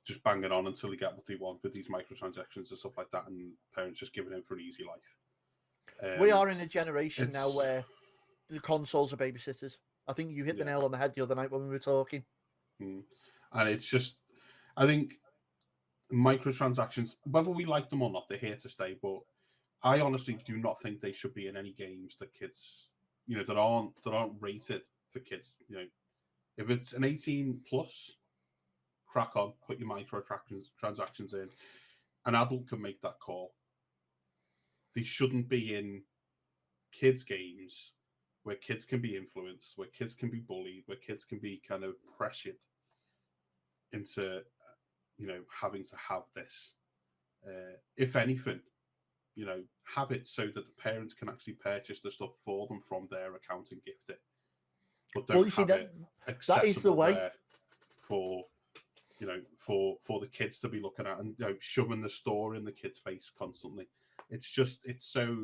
just banging on until they get what they want with these microtransactions and stuff like that, and parents just giving in for an easy life. We are in a generation now where the consoles are babysitters. I think you hit the nail on the head the other night when we were talking. And it's just, I think microtransactions, whether we like them or not, they're here to stay. But I honestly do not think they should be in any games that kids, that aren't rated for kids. If it's an 18 plus, crack on, put your microtransactions in. An adult can make that call. They shouldn't be in kids' games where kids can be influenced, where kids can be bullied, where kids can be kind of pressured into, having to have this. If anything, have it so that the parents can actually purchase the stuff for them from their account and gift it. But don't have it accessible that is the way there for, for the kids to be looking at and shoving the store in the kids' face constantly. It's just, it's so,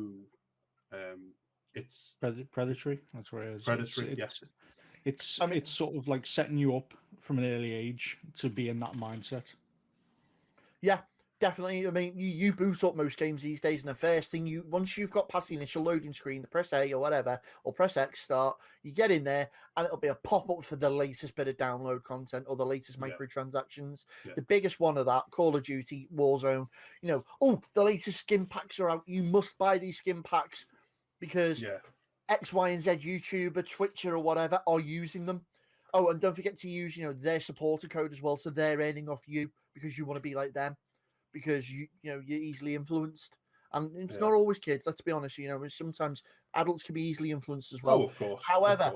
it's predatory. That's what it is. Predatory, It's sort of like setting you up from an early age to be in that mindset. Yeah, definitely. I mean, you boot up most games these days, and the first thing once you've got past the initial loading screen, the press A or whatever, or press X start, you get in there, and it'll be a pop up for the latest bit of download content or the latest microtransactions. The biggest one of that, Call of Duty, Warzone. The latest skin packs are out. You must buy these skin packs because X, Y, and Z YouTuber, Twitcher, or whatever are using them. Oh, and don't forget to use, their supporter code as well, so they're earning off you because you want to be like them, because you're easily influenced. And it's not always kids, let's be honest. Sometimes adults can be easily influenced as well. Oh, of course. However,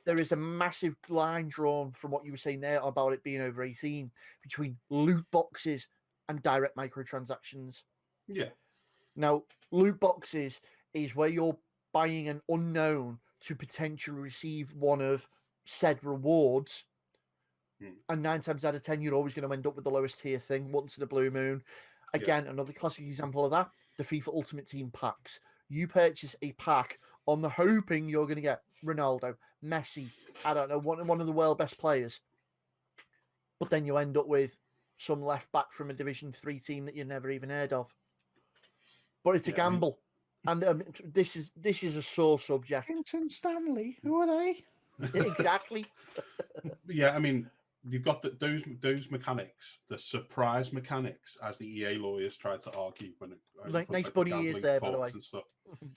there is a massive line drawn from what you were saying there about it being over 18 between loot boxes and direct microtransactions. Yeah. Now, loot boxes is where you're buying an unknown to potentially receive one of said rewards, and 9 times out of 10 you're always going to end up with the lowest tier thing once in a blue moon. Again, another classic example of that, the FIFA Ultimate Team packs. You purchase a pack on the hoping you're going to get Ronaldo, Messi, I don't know, one of the world best players, but then you end up with some left back from a Division 3 team that you never even heard of. But it's a gamble. And this is a sore subject. Vincent Stanley, who are they? Exactly. I mean, you've got those mechanics, the surprise mechanics, as the EA lawyers tried to argue when it nice buddy is there, by the way. And stuff.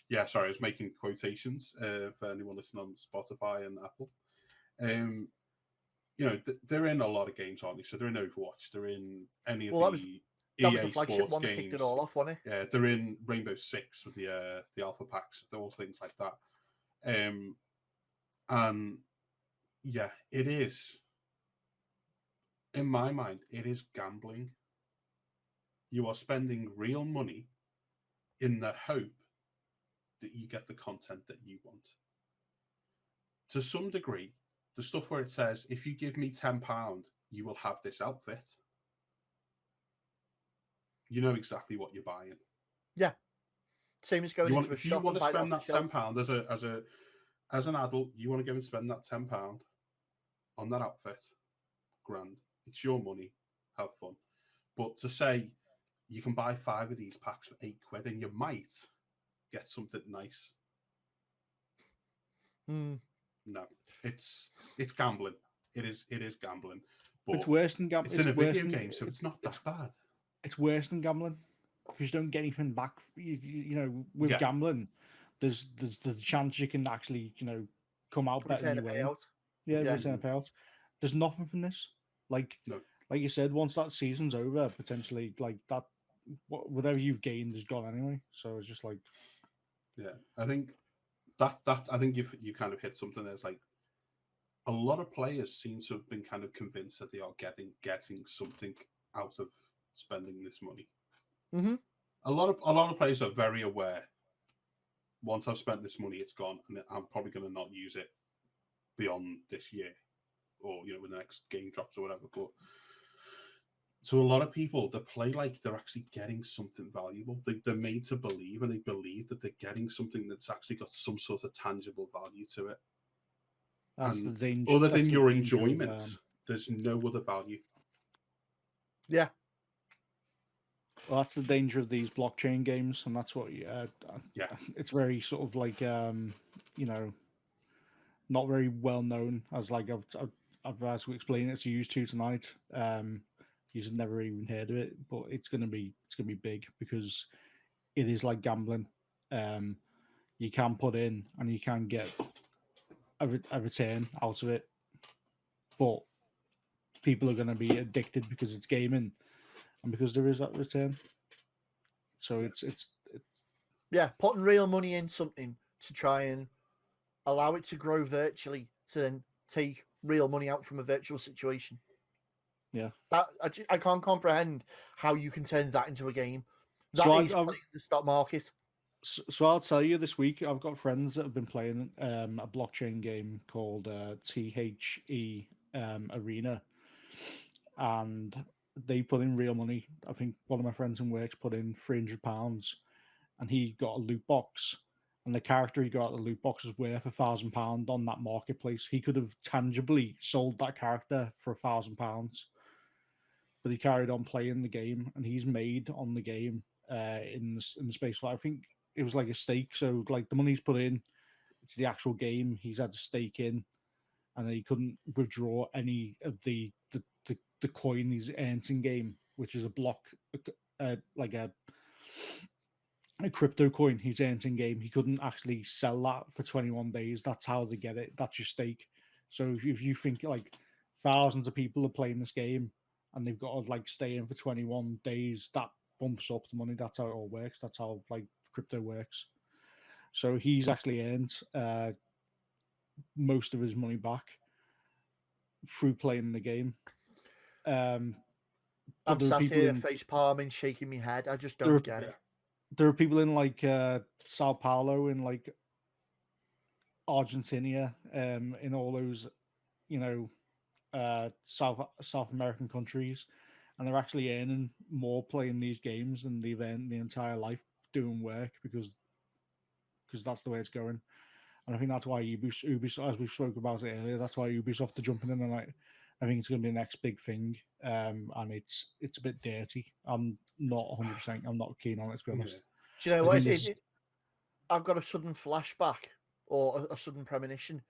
Yeah, sorry, I was making quotations for anyone listening on Spotify and Apple. They're in a lot of games, aren't they? So they're in Overwatch. They're in any of the that EA was the flagship sports one games. that kicked it all off, wasn't it? Yeah, they're in Rainbow Six with the alpha packs, all things like that. And yeah, it is. In my mind, it is gambling. You are spending real money in the hope that you get the content that you want. To some degree, the stuff where it says, if you give me £10, you will have this outfit. You know exactly what you're buying. Yeah. Same as going into a shop. You want to spend that £10 as an adult, you want to go and spend that £10 on that outfit. Grand. It's your money. Have fun. But to say you can buy 5 of these packs for £8 and you might get something nice. No, it's gambling. It is gambling. But it's worse than gambling. It's in a video game, so it's not that bad. It's worse than gambling because you don't get anything back. With gambling, there's the chance you can actually come out better than you win. Return a payout. There's nothing from this. Like you said, once that season's over, potentially like whatever you've gained is gone anyway. So it's just like, yeah, I think I think you kind of hit something that's like a lot of players seem to have been kind of convinced that they are getting something out of spending this money. Mm-hmm. A lot of players are very aware. Once I've spent this money, it's gone, and I'm probably going to not use it beyond this year, or when the next game drops or whatever. But so a lot of people, they play like they're actually getting something valuable. They're made to believe, and they believe that they're getting something that's actually got some sort of tangible value to it. that's the danger. Other that's than the your danger of, enjoyment, there's no other value. Yeah. Well, that's the danger of these blockchain games, and that's what. Yeah. It's very sort of like not very well known, as like I've had to explain it to you two tonight. You've never even heard of it, but it's gonna be big because it is like gambling. You can put in and you can get a return out of it, but people are gonna be addicted because it's gaming and because there is that return. So it's putting real money in something to try and allow it to grow virtually, to then take real money out from a virtual situation. Yeah, that I can't comprehend how you can turn that into a game. That So is playing the stock market. So I'll tell you, this week I've got friends that have been playing a blockchain game called THE Arena, and they put in real money. I think one of my friends in works put in £300, and he got a loot box, and the character he got out of the loot box was worth £1,000 on that marketplace. He could have tangibly sold that character for £1,000, but he carried on playing the game, and he's made on the game in the space of, I think it was like a stake. So like the money he's put in to the actual game, he's had to stake in, and then he couldn't withdraw any of the coin he's earned in game, which is a block, like a crypto coin he's earned in game. He couldn't actually sell that for 21 days. That's how they get it. That's your stake. So if you think like thousands of people are playing this game and they've got to like stay in for 21 days, that bumps up the money. That's how it all works. That's how like crypto works. So he's actually earned most of his money back through playing the game. I'm sat here face palming, shaking my head. I just don't get it. There are people in like Sao Paulo, in like Argentina, in all those, South American countries, and they're actually earning more playing these games than they've earned the entire life doing work because that's the way it's going. And I think that's why Ubisoft, as we spoke about it earlier, that's why Ubisoft are jumping in, and I think it's going to be the next big thing. And it's a bit dirty. I'm not 100%. I'm not keen on it, to be honest. Do you know what? I've got a sudden flashback or a sudden premonition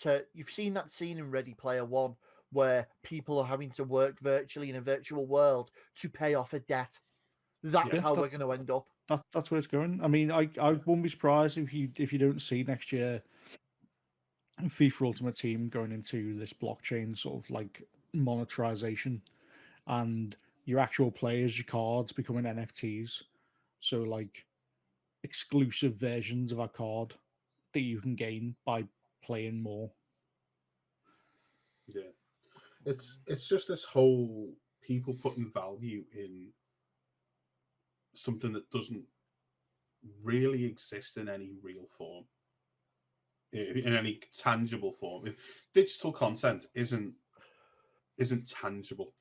to, you've seen that scene in Ready Player One where people are having to work virtually in a virtual world to pay off a debt. That's how we're going to end up. That's where it's going. I mean, I wouldn't be surprised if you don't see next year FIFA Ultimate Team going into this blockchain sort of like monetization, and your actual players, your cards becoming NFTs. So like exclusive versions of a card that you can gain by playing more. Yeah, it's just this whole people putting value in something that doesn't really exist in any real form, in any tangible form. If digital content isn't tangible,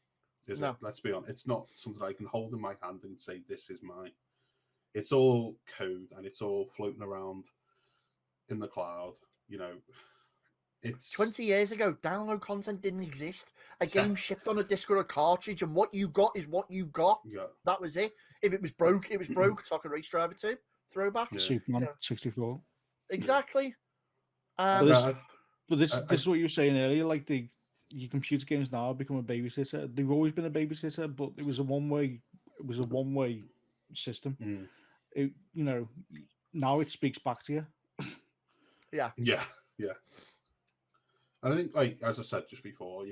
is it? Let's be honest. It's not something I can hold in my hand and say, this is mine. It's all code and it's all floating around in the cloud. It's 20 years ago, download content didn't exist. A game shipped on a disc or a cartridge, and what you got is what you got. Yeah. That was it. If it was broke, it was broke. Soccer Race Driver 2, throwback. Yeah. Superman 64. Exactly. But this is what you were saying earlier. Like your computer games now have become a babysitter. They've always been a babysitter, but it was a one-way system. It, now it speaks back to you. Yeah. And I think, like as I said just before,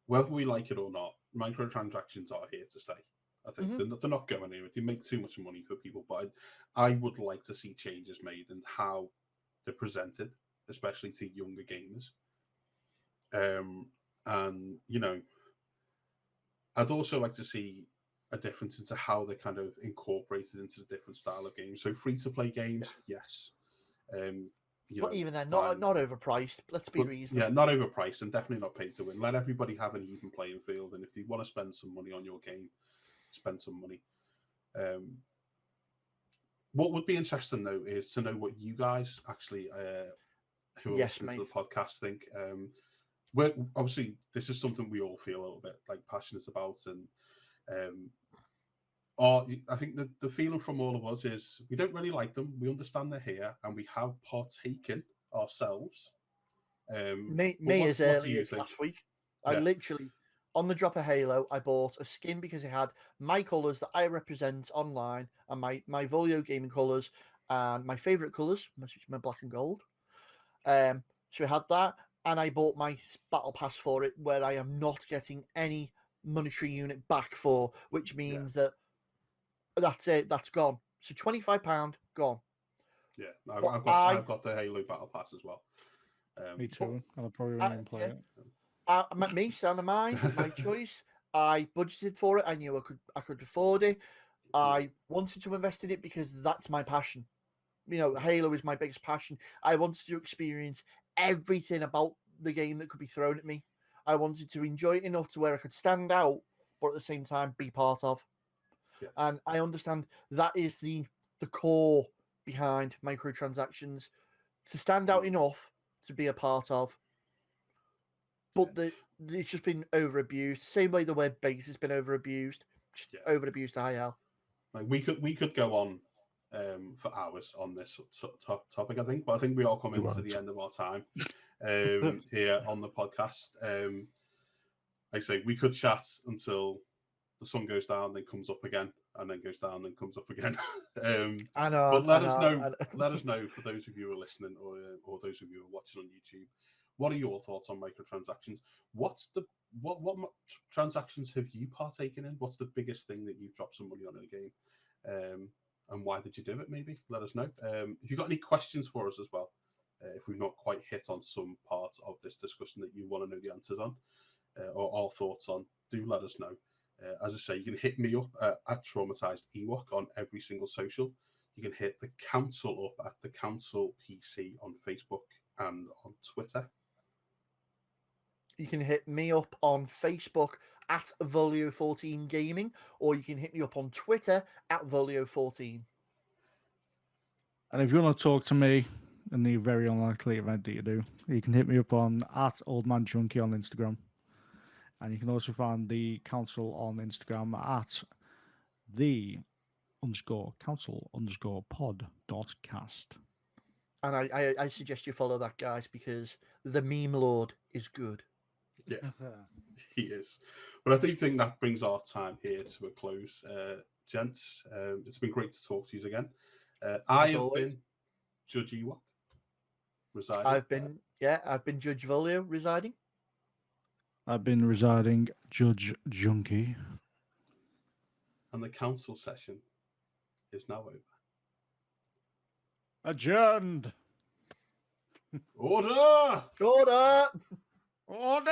whether we like it or not, microtransactions are here to stay. I think they're not going anywhere. They make too much money for people, but I would like to see changes made in how they're presented, especially to younger gamers. And I'd also like to see a difference into how they're kind of incorporated into the different style of games. So free-to-play games, yes. But even then, not overpriced. Let's be reasonable. Yeah, not overpriced and definitely not pay to win. Let everybody have an even playing field, and if they want to spend some money on your game, spend some money. What would be interesting though is to know what you guys actually, who are listening to the podcast, think. We're obviously, this is something we all feel a little bit like passionate about, and I think the feeling from all of us is we don't really like them. We understand they're here, and we have partaken ourselves. Me as early as last week. I literally, on the drop of Halo, I bought a skin because it had my colours that I represent online, and my Volio gaming colours, and my favourite colours, which is my black and gold. So I had that, and I bought my battle pass for it, where I am not getting any monetary unit back for, which means that that's it. That's gone. So £25 gone. Yeah, I've got the Halo Battle Pass as well. Me too. I'll probably won't even play it. Me, son of mine, my choice. I budgeted for it. I knew I could afford it. I wanted to invest in it because that's my passion. Halo is my biggest passion. I wanted to experience everything about the game that could be thrown at me. I wanted to enjoy it enough to where I could stand out, but at the same time be part of. Yeah. And I understand that is the core behind microtransactions, to stand out enough to be a part of. But it's just been over abused. Same way the web base has been over abused. Over abused to high hell. Like we could go on for hours on this topic, I think, but I think we all come into the end of our time here on the podcast. Like I say, we could chat until the sun goes down, then comes up again, and then goes down, then comes up again. I know. But let us know. Let us know, for those of you who are listening, or those of you who are watching on YouTube, what are your thoughts on microtransactions? What transactions have you partaken in? What's the biggest thing that you've dropped some money on in a game? And why did you do it? Maybe let us know. If you've got any questions for us as well, if we've not quite hit on some part of this discussion that you want to know the answers on, or our thoughts on, do let us know. As I say, you can hit me up at Traumatized Ewok on every single social. You can hit the council up at the Council PC on Facebook and on Twitter. You can hit me up on Facebook at Volio14 Gaming, or you can hit me up on Twitter at Volio14. And if you want to talk to me, in the very unlikely event that you do, you can hit me up on at Junky on Instagram. And you can also find the council on Instagram at _council_pod.cast. And I suggest you follow that, guys, because the meme lord is good. Yeah, he is. But I do think that brings our time here to a close, gents. It's been great to talk to you again. I have been Judge Ewok, residing. I've been Judge Volio, residing. I've been residing Judge Junky. And the council session is now over. Adjourned. Order! Order! Order!